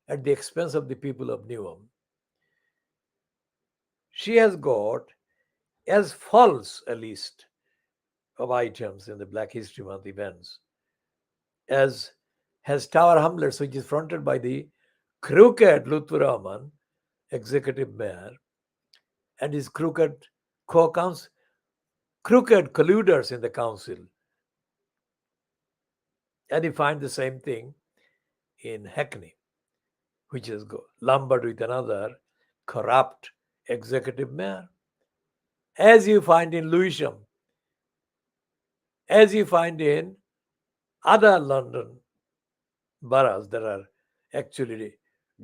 at the expense of the people of Newham, she has got as false a list of items in the Black History Month events as has Tower Hamlets, which is fronted by the crooked Lutfur Rahman, executive mayor, and his crooked crooked colluders in the council. And you find the same thing in Hackney, which is lumbered with another corrupt executive mayor. As you find in Lewisham, as you find in other London boroughs that are actually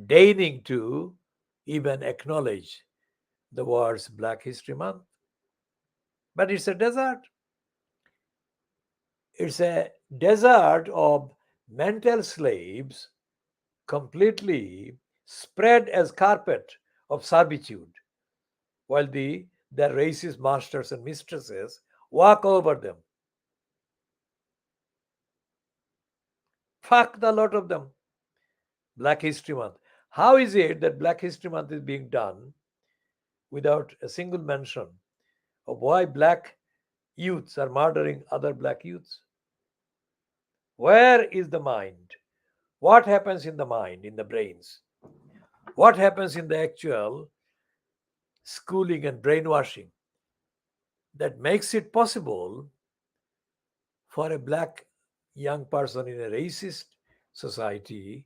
deigning to even acknowledge the words Black History Month. But it's a desert. It's a desert of mental slaves completely spread as carpet of servitude, while their racist masters and mistresses walk over them. Fuck the lot of them. Black History Month. How is it that Black History Month is being done without a single mention of why black youths are murdering other black youths? Where is the mind? What happens in the mind, in the brains? What happens in the actual schooling and brainwashing that makes it possible for a black young person in a racist society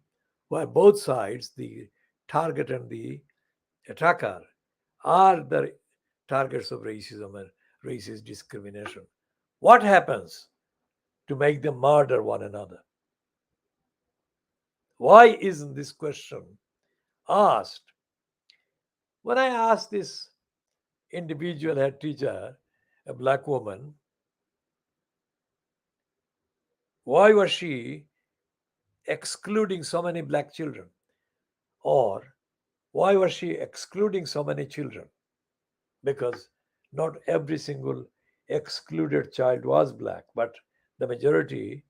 where both sides, the target and the attacker, are the targets of racism and racist discrimination? What happens to make them murder one another? Why isn't this question asked? When I asked this individual head teacher, a black woman, why was she excluding so many black children? Or why was she excluding so many children? Because not every single excluded child was black, but the majority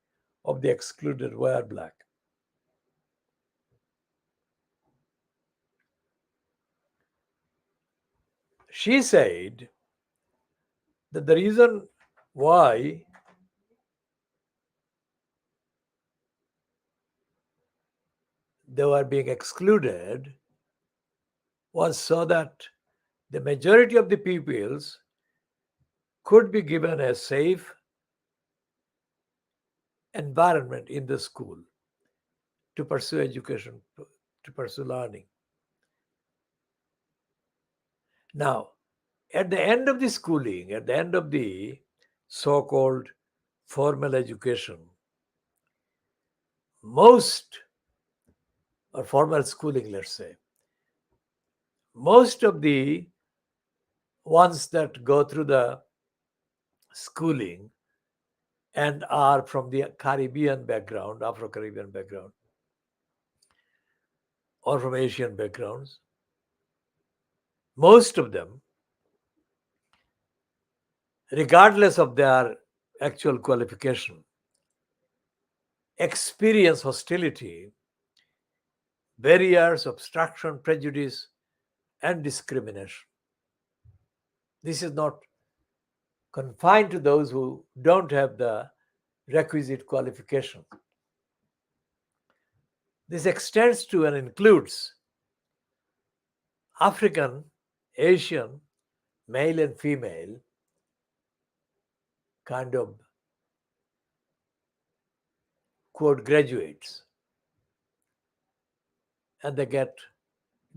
of the excluded were black. She said that the reason why they were being excluded was so that the majority of the pupils could be given a safe environment in the school to pursue education, to pursue learning. Now, at the end of the schooling, at the end of the so-called formal education, most, or formal schooling, let's say, most of the ones that go through the schooling and are from the Caribbean background, Afro-Caribbean background, or from Asian backgrounds, most of them, regardless of their actual qualification, experience hostility, barriers, obstruction, prejudice, and discrimination. This is not confined to those who don't have the requisite qualifications. This extends to and includes African, Asian, male and female kind of quote graduates, and they get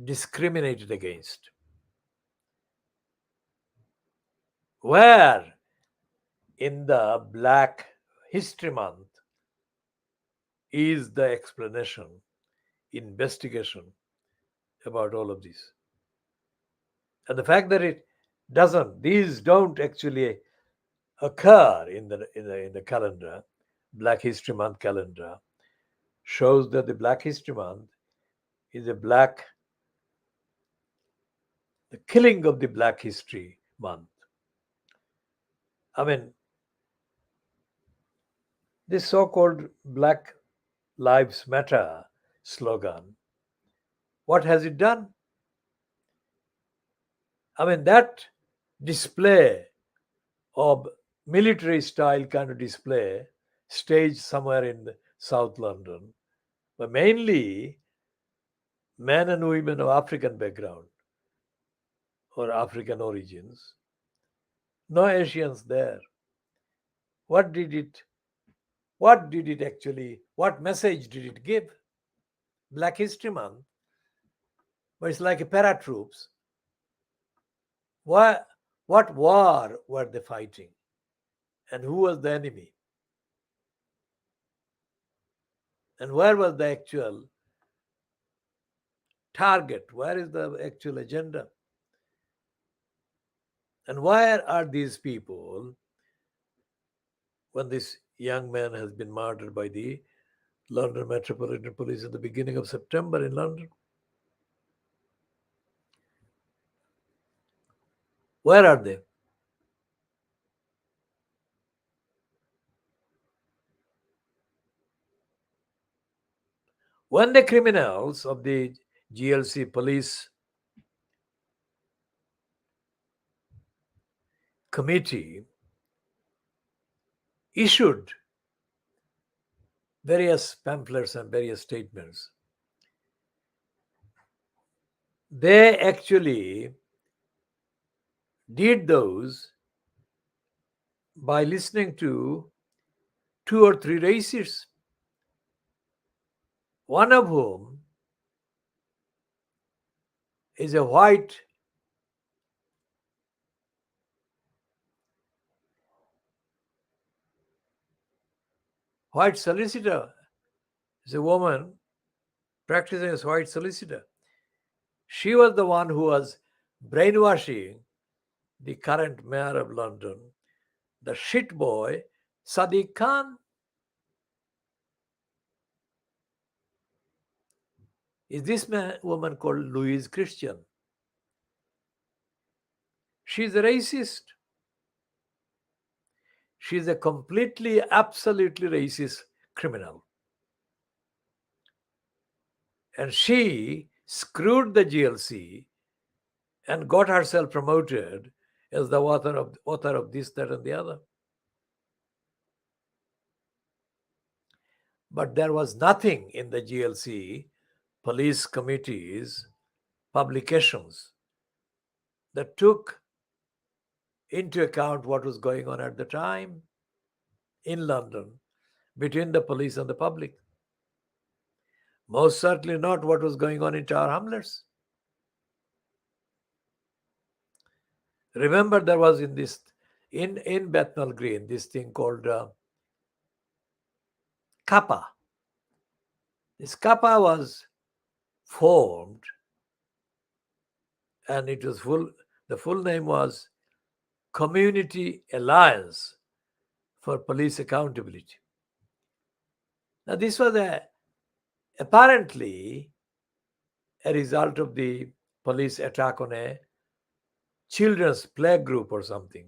discriminated against. Where in the Black History Month is the explanation, investigation about all of this? And the fact that these don't actually occur in the calendar, Black History Month calendar, shows that the Black History Month is the killing of the Black History Month. I mean, this so-called Black Lives Matter slogan, what has it done? I mean, that display of military style kind of display staged somewhere in South London, but mainly men and women of African background or African origins, no Asians there. What message did it give? Black History Month, but it's like a paratroops. What war were they fighting? And who was the enemy? And where was the actual target? Where is the actual agenda? And where are these people when this young man has been murdered by the London Metropolitan Police at the beginning of September in London? Where are they? When the criminals of the GLC police committee issued various pamphlets and various statements, they actually did those by listening to 2 or 3 racists, one of whom is a white solicitor, is a woman practicing as white solicitor. She was the one who was brainwashing the current mayor of London, the shit boy Sadiq Khan. Is this woman called Louise Christian? She's a racist. She's a completely, absolutely racist criminal. And she screwed the GLC and got herself promoted as the author of this, that, and the other. But there was nothing in the GLC police committee's publications that took into account what was going on at the time in London between the police and the public. Most certainly not what was going on in Tower Hamlets. Remember, there was in Bethnal Green this thing called Kappa. This Kappa was formed, and it was the full name was Community Alliance for Police Accountability. Now, this was apparently a result of the police attack on a children's play group or something.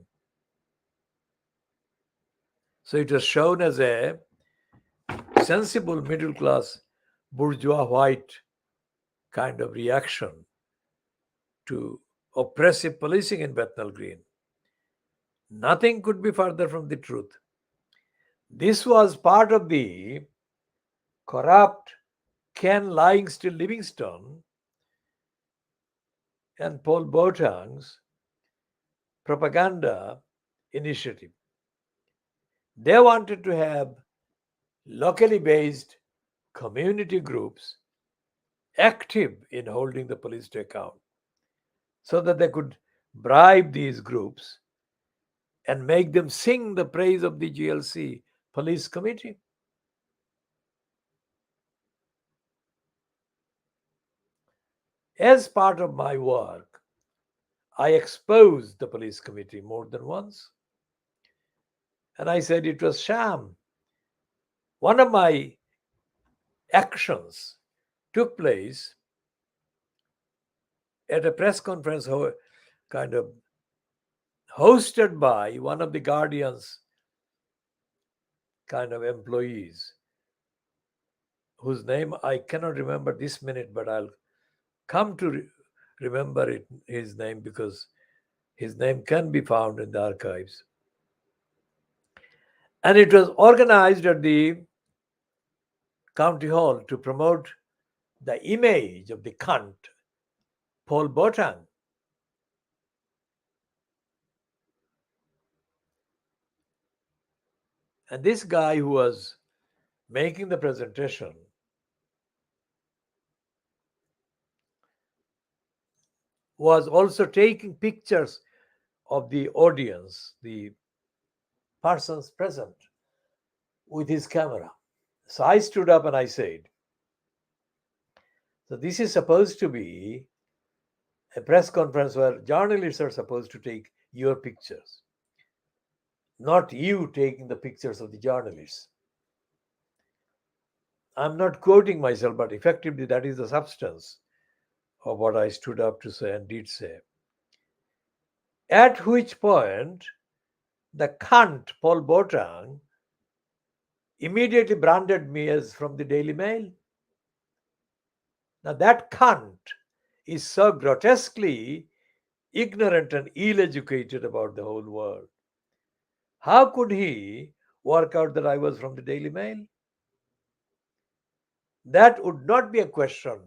So it was shown as a sensible middle class bourgeois white kind of reaction to oppressive policing in Bethnal Green. Nothing could be further from the truth. This was part of the corrupt Ken Lying Still Livingstone and Paul Kwarteng's propaganda initiative. They wanted to have locally based community groups active in holding the police to account so that they could bribe these groups and make them sing the praise of the GLC police committee. As part of my work, I exposed the police committee more than once. And I said it was sham. One of my actions took place at a press conference kind of hosted by one of the Guardian's kind of employees, whose name I cannot remember this minute, but I'll come to remember his name because his name can be found in the archives. And it was organized at the county hall to promote the image of the cunt, Paul Kwarteng. And this guy who was making the presentation was also taking pictures of the audience, the persons present, with his camera. So I stood up and I said, so this is supposed to be a press conference where journalists are supposed to take your pictures, not you taking the pictures of the journalists. I'm not quoting myself, but effectively that is the substance of what I stood up to say and did say. At which point, the cunt, Paul Kwarteng, immediately branded me as from the Daily Mail. Now, that cunt is so grotesquely ignorant and ill-educated about the whole world. How could he work out that I was from the Daily Mail? That would not be a question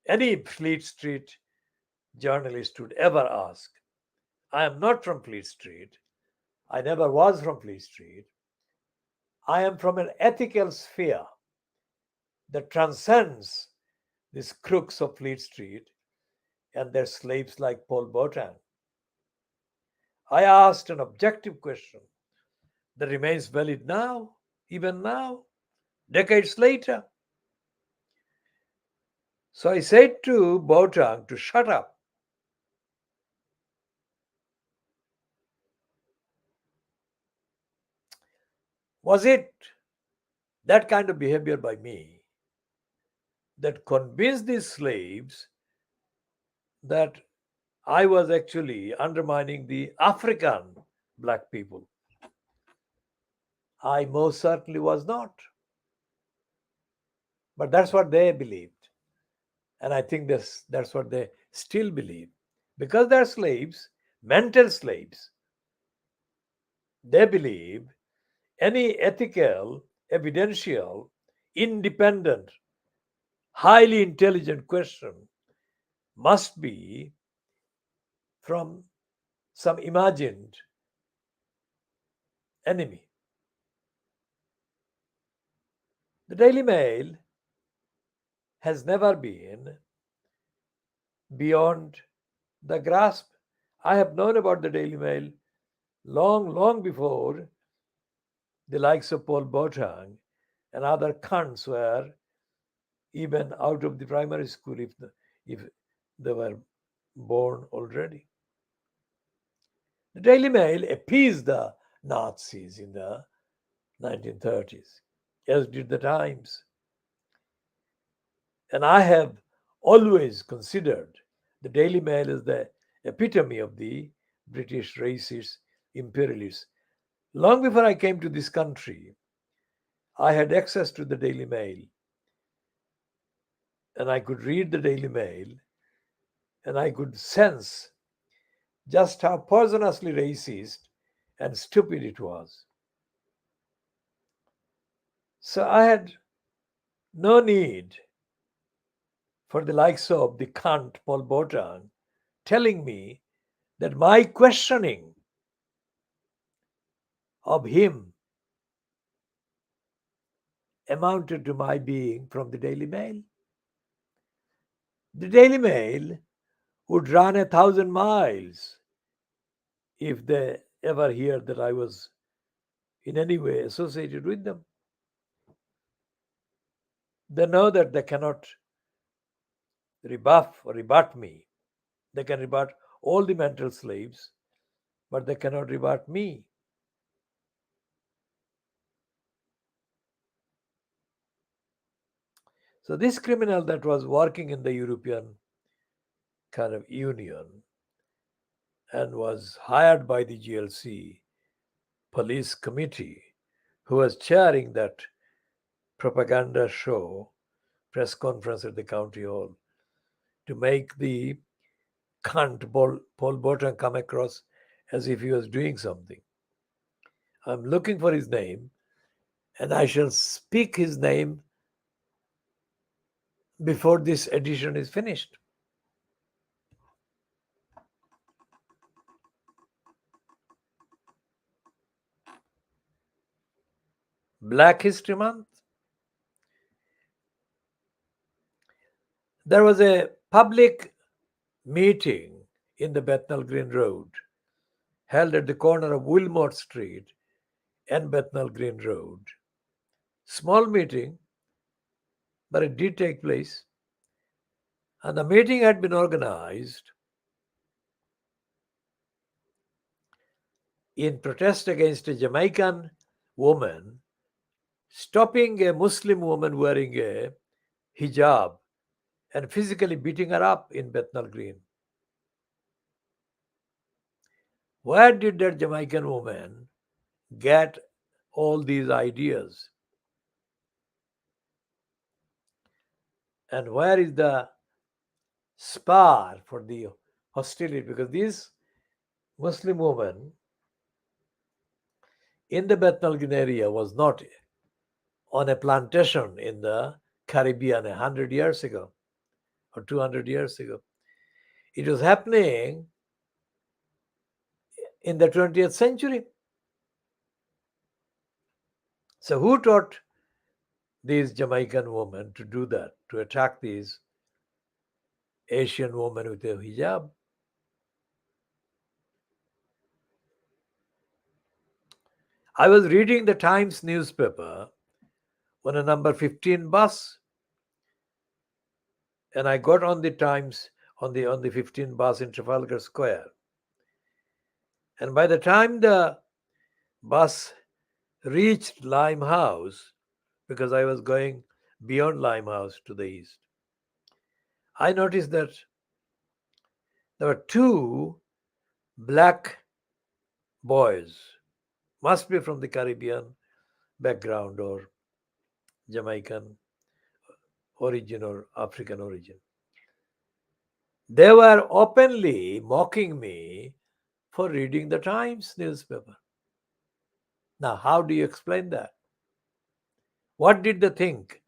any Fleet Street journalist would ever ask. I am not from Fleet Street. I never was from Fleet Street. I am from an ethical sphere that transcends these crooks of Fleet Street and their slaves like Paul Kwarteng. I asked an objective question that remains valid now, even now, decades later. So I said to Kwarteng to shut up. Was it that kind of behavior by me that convinced these slaves that I was actually undermining the African black people? I most certainly was not. But that's what they believed. And I think that's what they still believe. Because they're slaves, mental slaves, they believe any ethical, evidential, independent, highly intelligent question must be from some imagined enemy. The Daily Mail has never been beyond the grasp. I have known about the Daily Mail long, long before the likes of Paul Kwarteng and other cunts were even out of the primary school if they were born already. The Daily Mail appeased the Nazis in the 1930s, as did the Times. And I have always considered the Daily Mail as the epitome of the British racist imperialists. Long before I came to this country, I had access to the Daily Mail, and I could read the Daily Mail, and I could sense just how poisonously racist and stupid it was. So I had no need for the likes of the cunt Paul Botan telling me that my questioning of him amounted to my being from the Daily Mail. The Daily Mail would run 1,000 miles if they ever hear that I was in any way associated with them. They know that they cannot rebuff or rebut me. They can rebut all the mental slaves, but they cannot rebut me. So this criminal that was working in the European kind of union and was hired by the GLC police committee, who was chairing that propaganda show, press conference at the county hall, to make the cunt Paul Botan come across as if he was doing something. I'm looking for his name, and I shall speak his name before this edition is finished. Black History Month. There was a public meeting in the Bethnal Green Road held at the corner of Wilmot Street and Bethnal Green Road. Small meeting, but it did take place. And the meeting had been organized in protest against a Jamaican woman stopping a Muslim woman wearing a hijab and physically beating her up in Bethnal Green. Where did that Jamaican woman get all these ideas? And where is the spar for the hostility? Because this Muslim woman in the Bethnal Green area was not on a plantation in the Caribbean 100 years ago or 200 years ago. It was happening in the 20th century. So, who taught these Jamaican women to do that, to attack these Asian women with a hijab? I was reading the Times newspaper on a number 15 bus, and I got on the Times on the 15 bus in Trafalgar Square. And by the time the bus reached Limehouse, because I was going beyond Limehouse to the east, I noticed that there were two black boys, must be from the Caribbean background or Jamaican origin or African origin. They were openly mocking me for reading the Times newspaper. Now, how do you explain that? What did they think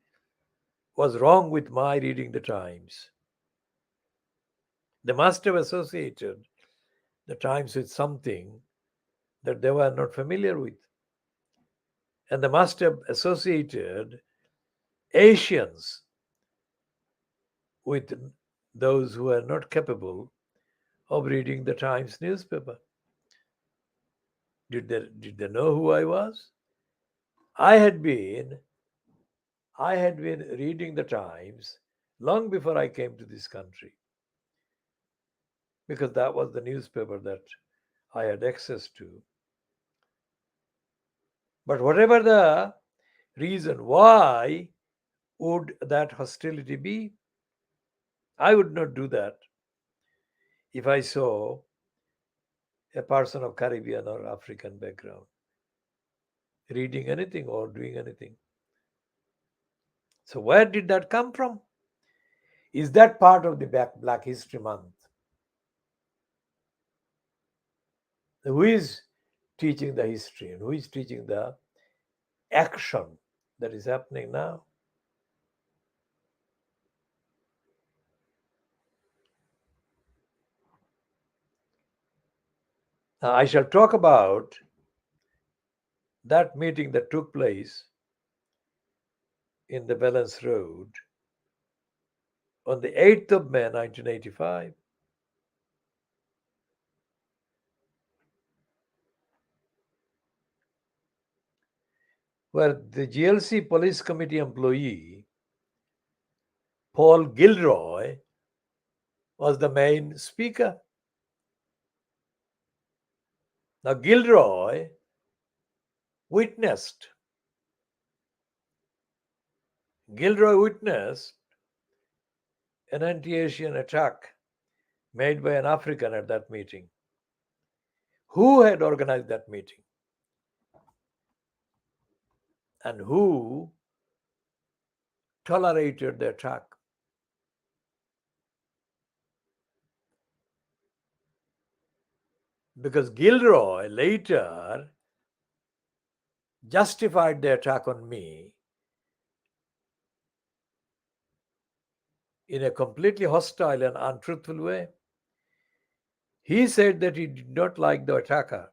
was wrong with my reading the Times? They must have associated the Times with something that they were not familiar with. And they must have associated Asians with those who are not capable of reading the Times newspaper. Did they know who I was? I had been reading the Times long before I came to this country, because that was the newspaper that I had access to. But whatever the reason, why would that hostility be? I would not do that if I saw a person of Caribbean or African background reading anything or doing anything. So where did that come from? Is that part of the Black History Month? Who is teaching the history and who is teaching the action that is happening now? Now, I shall talk about that meeting that took place in the Balance Road on the 8th of May 1985. Where the GLC Police Committee employee Paul Gilroy was the main speaker. Now, Gilroy witnessed an anti-Asian attack made by an African at that meeting. Who had organized that meeting? And who tolerated the attack? Because Gilroy later justified the attack on me in a completely hostile and untruthful way. He said that he did not like the attacker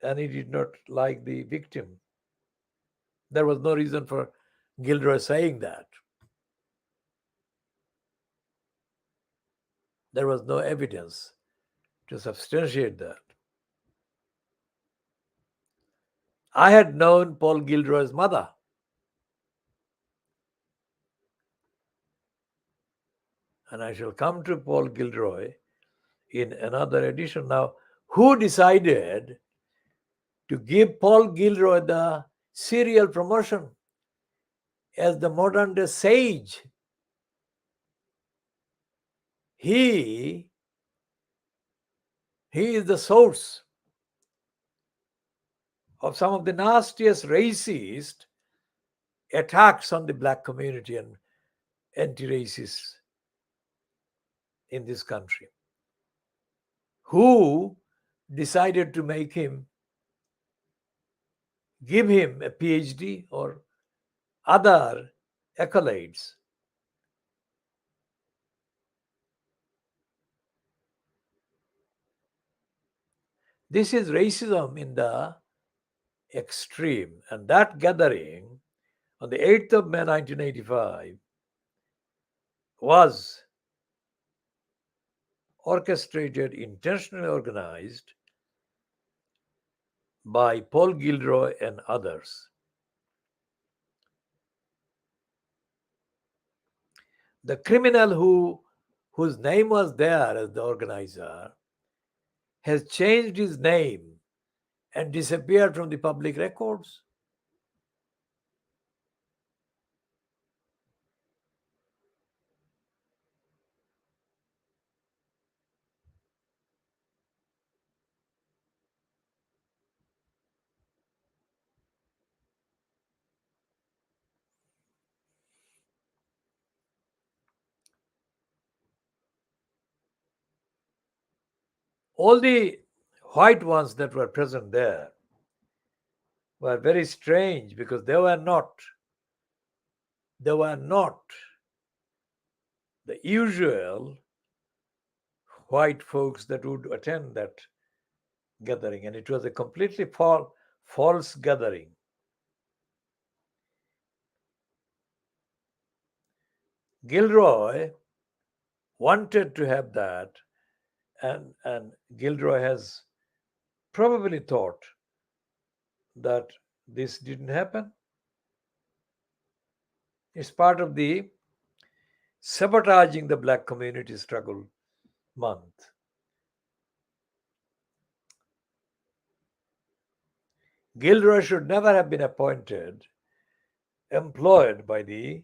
and he did not like the victim. There was no reason for Gilroy saying that. There was no evidence to substantiate that. I had known Paul Gilroy's mother. And I shall come to Paul Gilroy in another edition. Now, who decided to give Paul Gilroy the serial promotion as the modern day sage? He is the source of some of the nastiest racist attacks on the black community and anti-racists in this country. Who decided to give him a PhD or other accolades? This is racism in the extreme. And that gathering on the 8th of May 1985 was orchestrated, intentionally organized by Paul Gilroy and others. The criminal whose name was there as the organizer has changed his name and disappeared from the public records. All the white ones that were present there were very strange because they were not the usual white folks that would attend that gathering, and it was a completely false gathering. Gilroy wanted to have that, and Gilroy has probably thought that this didn't happen. It's part of the sabotaging the black community struggle month. Gilroy should never have been employed by the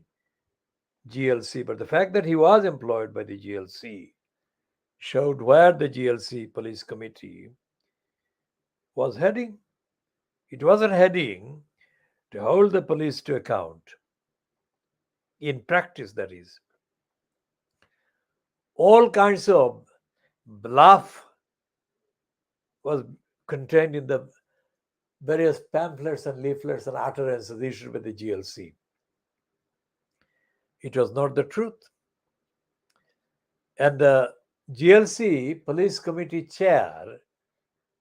GLC, but the fact that he was employed by the GLC showed where the GLC police committee was heading. It wasn't heading to hold the police to account, in practice, that is. All kinds of bluff was contained in the various pamphlets and leaflets and utterances issued by the GLC. It was not the truth. And the GLC Police Committee chair,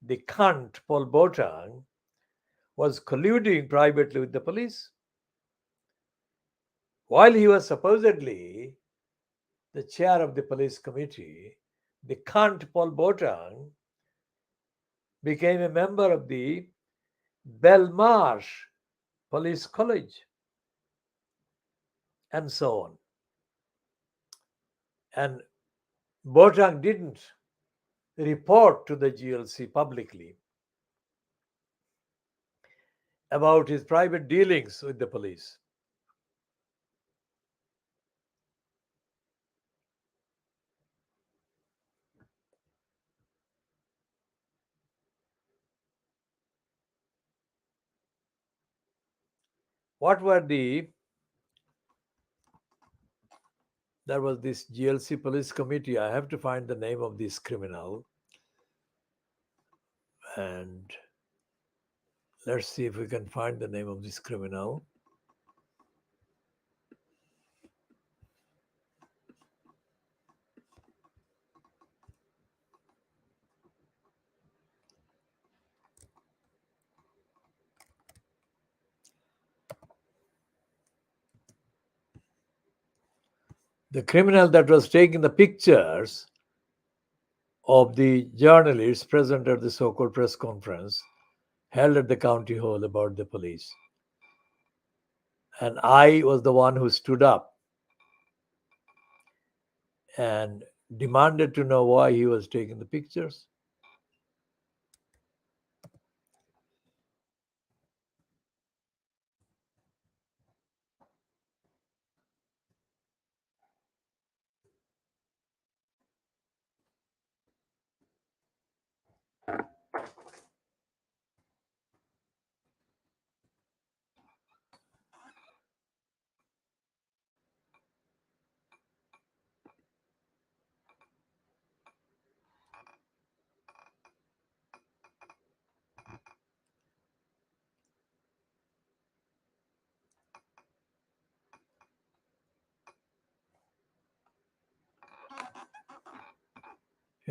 the cunt Paul Botang, was colluding privately with the police. While he was supposedly the chair of the police committee, the cunt Paul Botang became a member of the Belmarsh Police College, and so on. And Botang didn't report to the GLC publicly about his private dealings with the police. What were there was this GLC police committee. I have to find the name of this criminal. And let's see if we can find the name of this criminal. The criminal that was taking the pictures of the journalists present at the so-called press conference held at the county hall about the police. And I was the one who stood up and demanded to know why he was taking the pictures.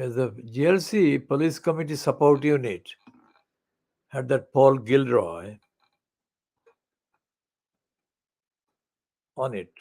Yes, the GLC Police Committee Support Unit had that Paul Gilroy on it.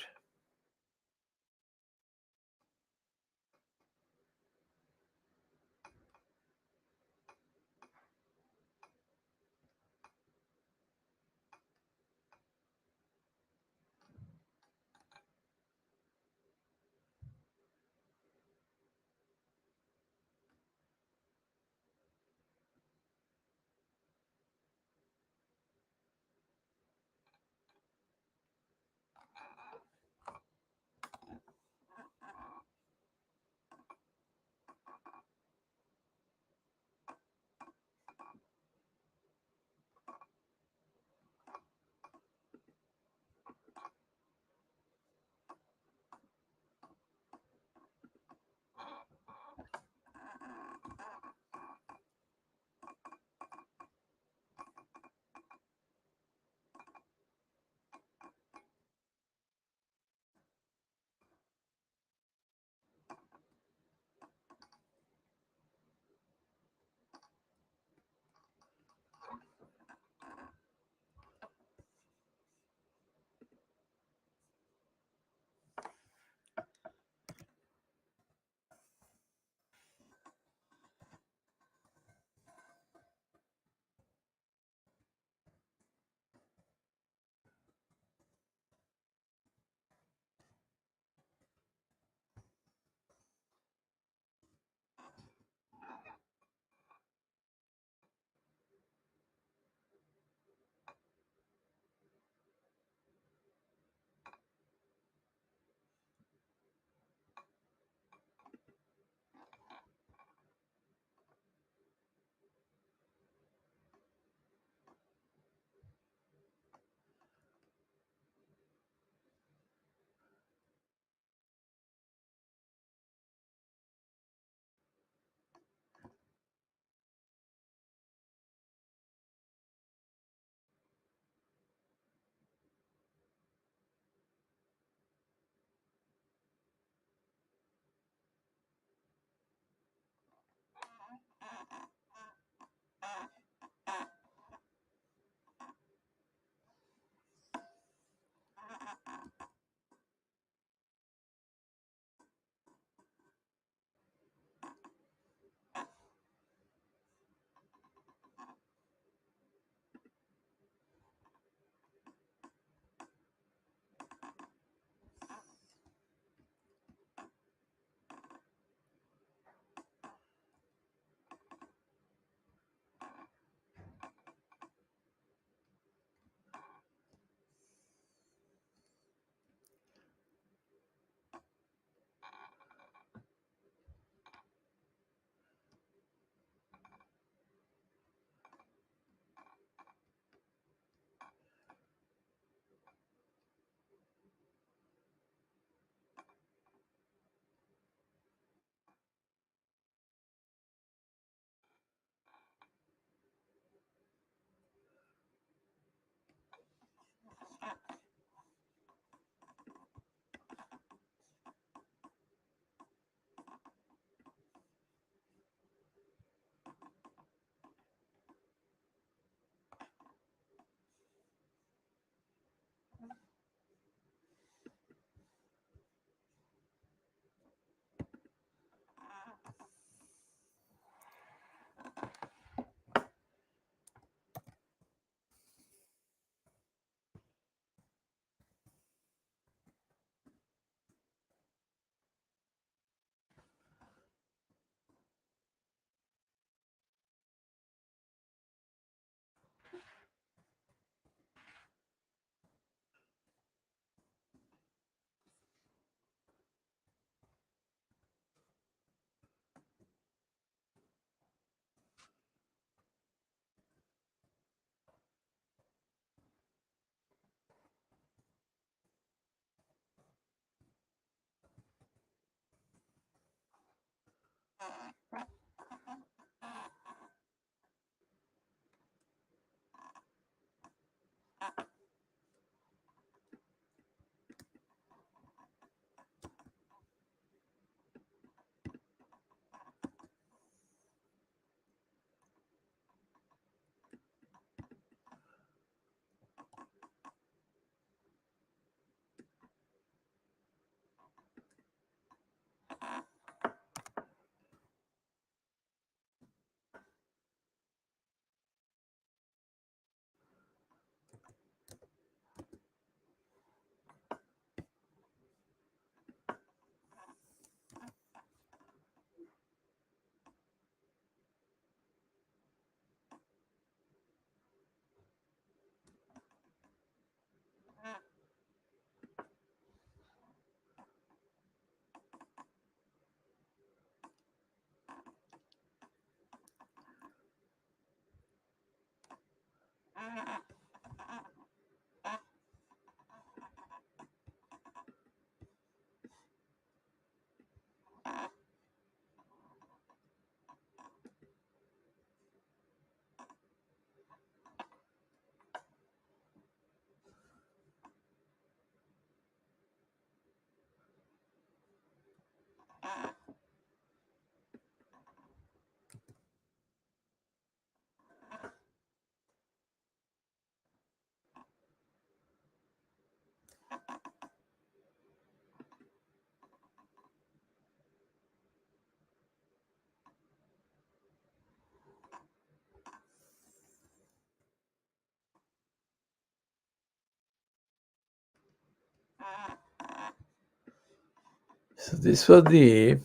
So this was the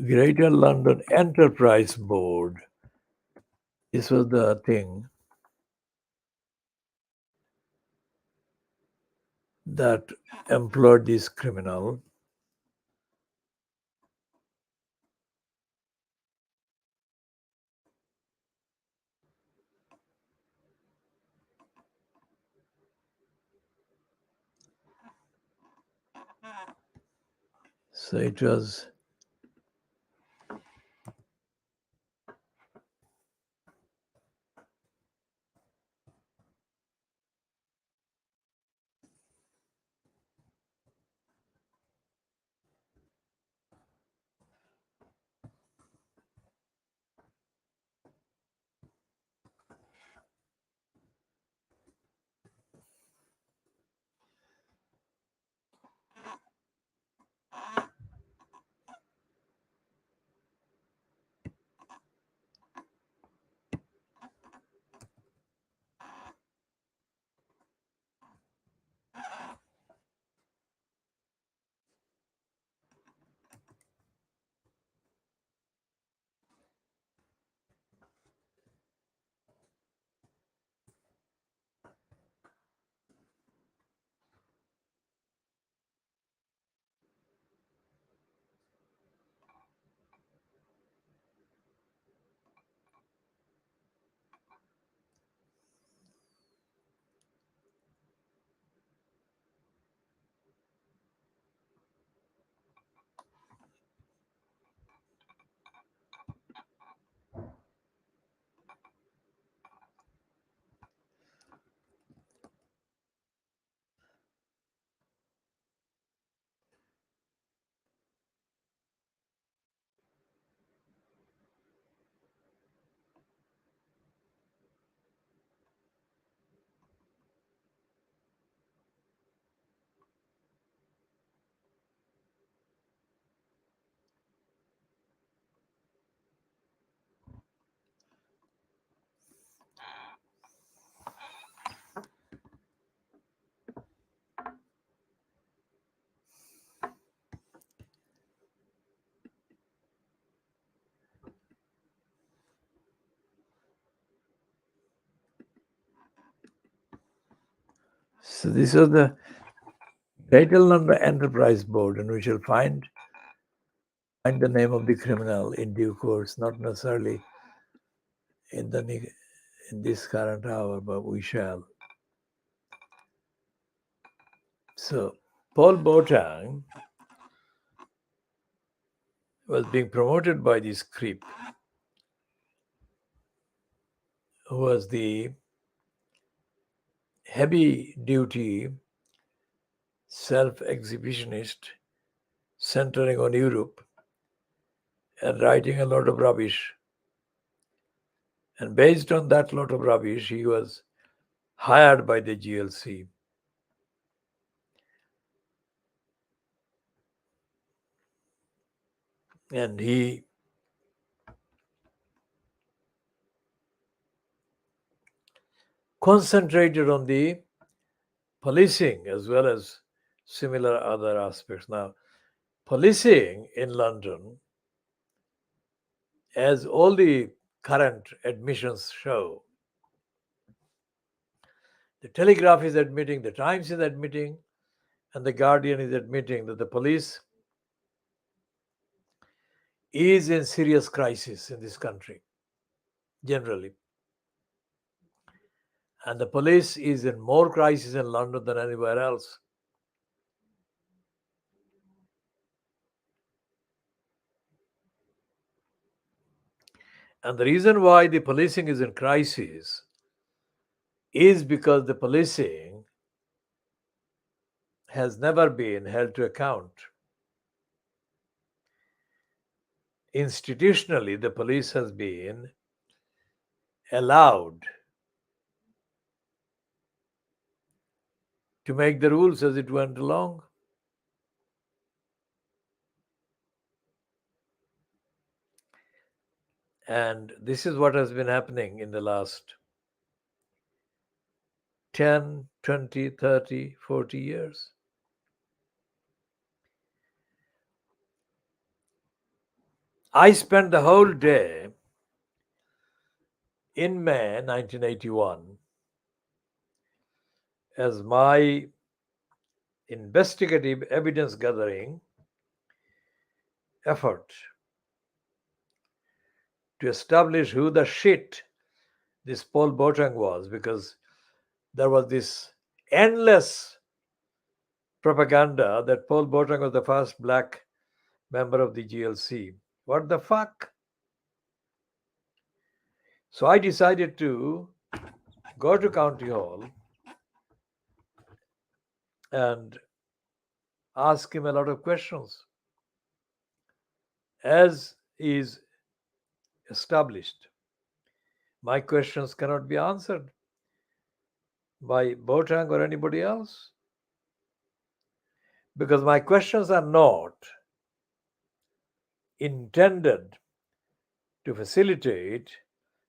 Greater London Enterprise Board. This was the thing that employed this criminal. So it was this was the Greater London Enterprise Board, and we shall find the name of the criminal in due course, not necessarily in this current hour, but we shall. So Paul Kwarteng was being promoted by this creep who was the heavy duty self-exhibitionist centering on Europe and writing a lot of rubbish. And based on that lot of rubbish, he was hired by the GLC. And he concentrated on the policing as well as similar other aspects. Now, policing in London, as all the current admissions show, the Telegraph is admitting, the Times is admitting, and the Guardian is admitting that the police is in serious crisis in this country, generally. And the police is in more crisis in London than anywhere else. And the reason why the policing is in crisis is because the policing has never been held to account. Institutionally, the police has been allowed to make the rules as it went along. And this is what has been happening in the last 10, 20, 30, 40 years. I spent the whole day in May 1981 as my investigative evidence gathering effort to establish who the shit this Paul Kwarteng was, because there was this endless propaganda that Paul Kwarteng was the first black member of the GLC. What the fuck? So I decided to go to County Hall and ask him a lot of questions. As is established, my questions cannot be answered by Kwarteng or anybody else, because my questions are not intended to facilitate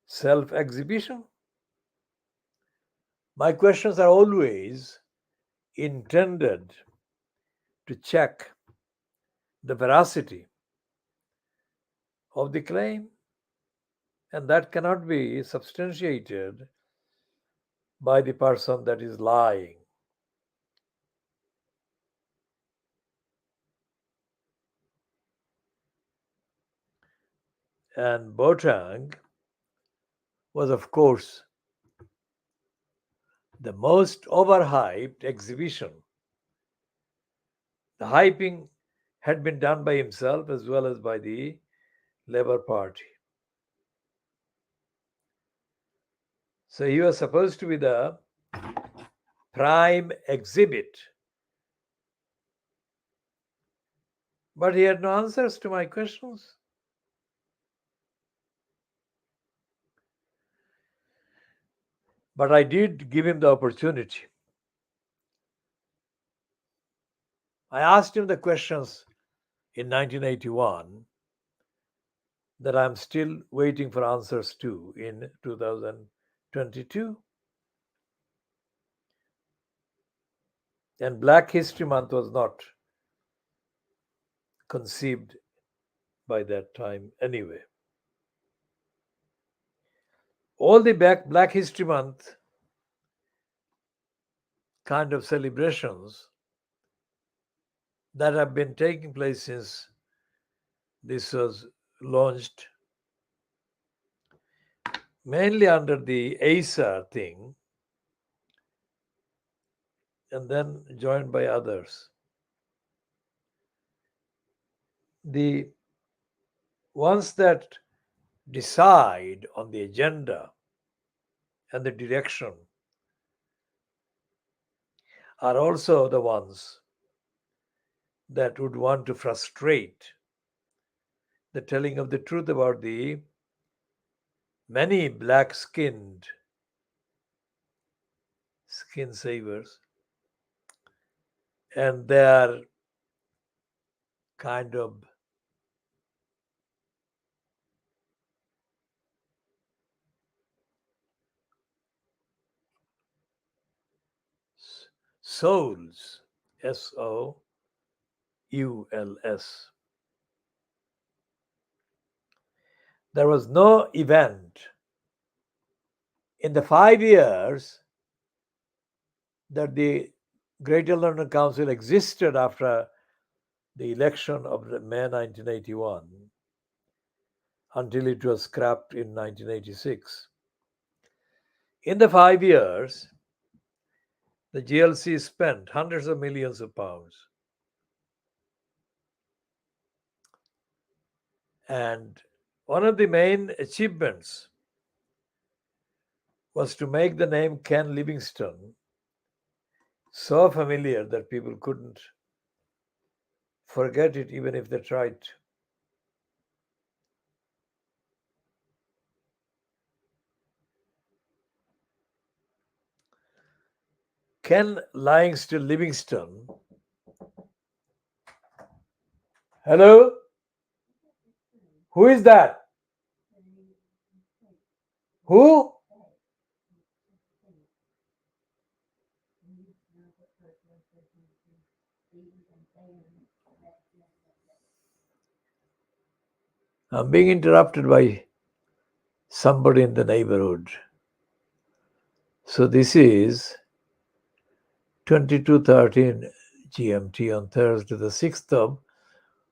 self-exhibition. My questions are always intended to check the veracity of the claim, and that cannot be substantiated by the person that is lying. And Kwarteng was, of course, the most overhyped exhibition. The hyping had been done by himself as well as by the Labour Party. So he was supposed to be the prime exhibit. But he had no answers to my questions. But I did give him the opportunity. I asked him the questions in 1981 that I'm still waiting for answers to in 2022. And Black History Month was not conceived by that time anyway. All the Black History Month kind of celebrations that have been taking place since this was launched, mainly under the ASA thing, and then joined by others. The ones that decide on the agenda and the direction are also the ones that would want to frustrate the telling of the truth about the many black skinned skin savers and their kind of souls, SOULS. There was no event in the 5 years that the Greater London Council existed after the election of May 1981 until it was scrapped in 1986. In the 5 years, the GLC spent hundreds of millions of pounds. And one of the main achievements was to make the name Ken Livingstone so familiar that people couldn't forget it even if they tried. Ken lying still Livingstone. Hello? Who is that? Who? I'm being interrupted by somebody in the neighborhood. So this is 22:13 GMT on Thursday, the 6th of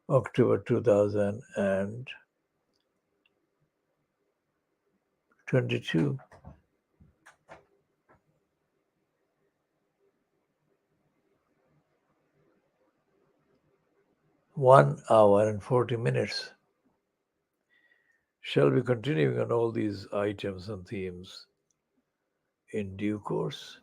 October 2022. 1 hour and 40 minutes. Shall be continuing on all these items and themes in due course.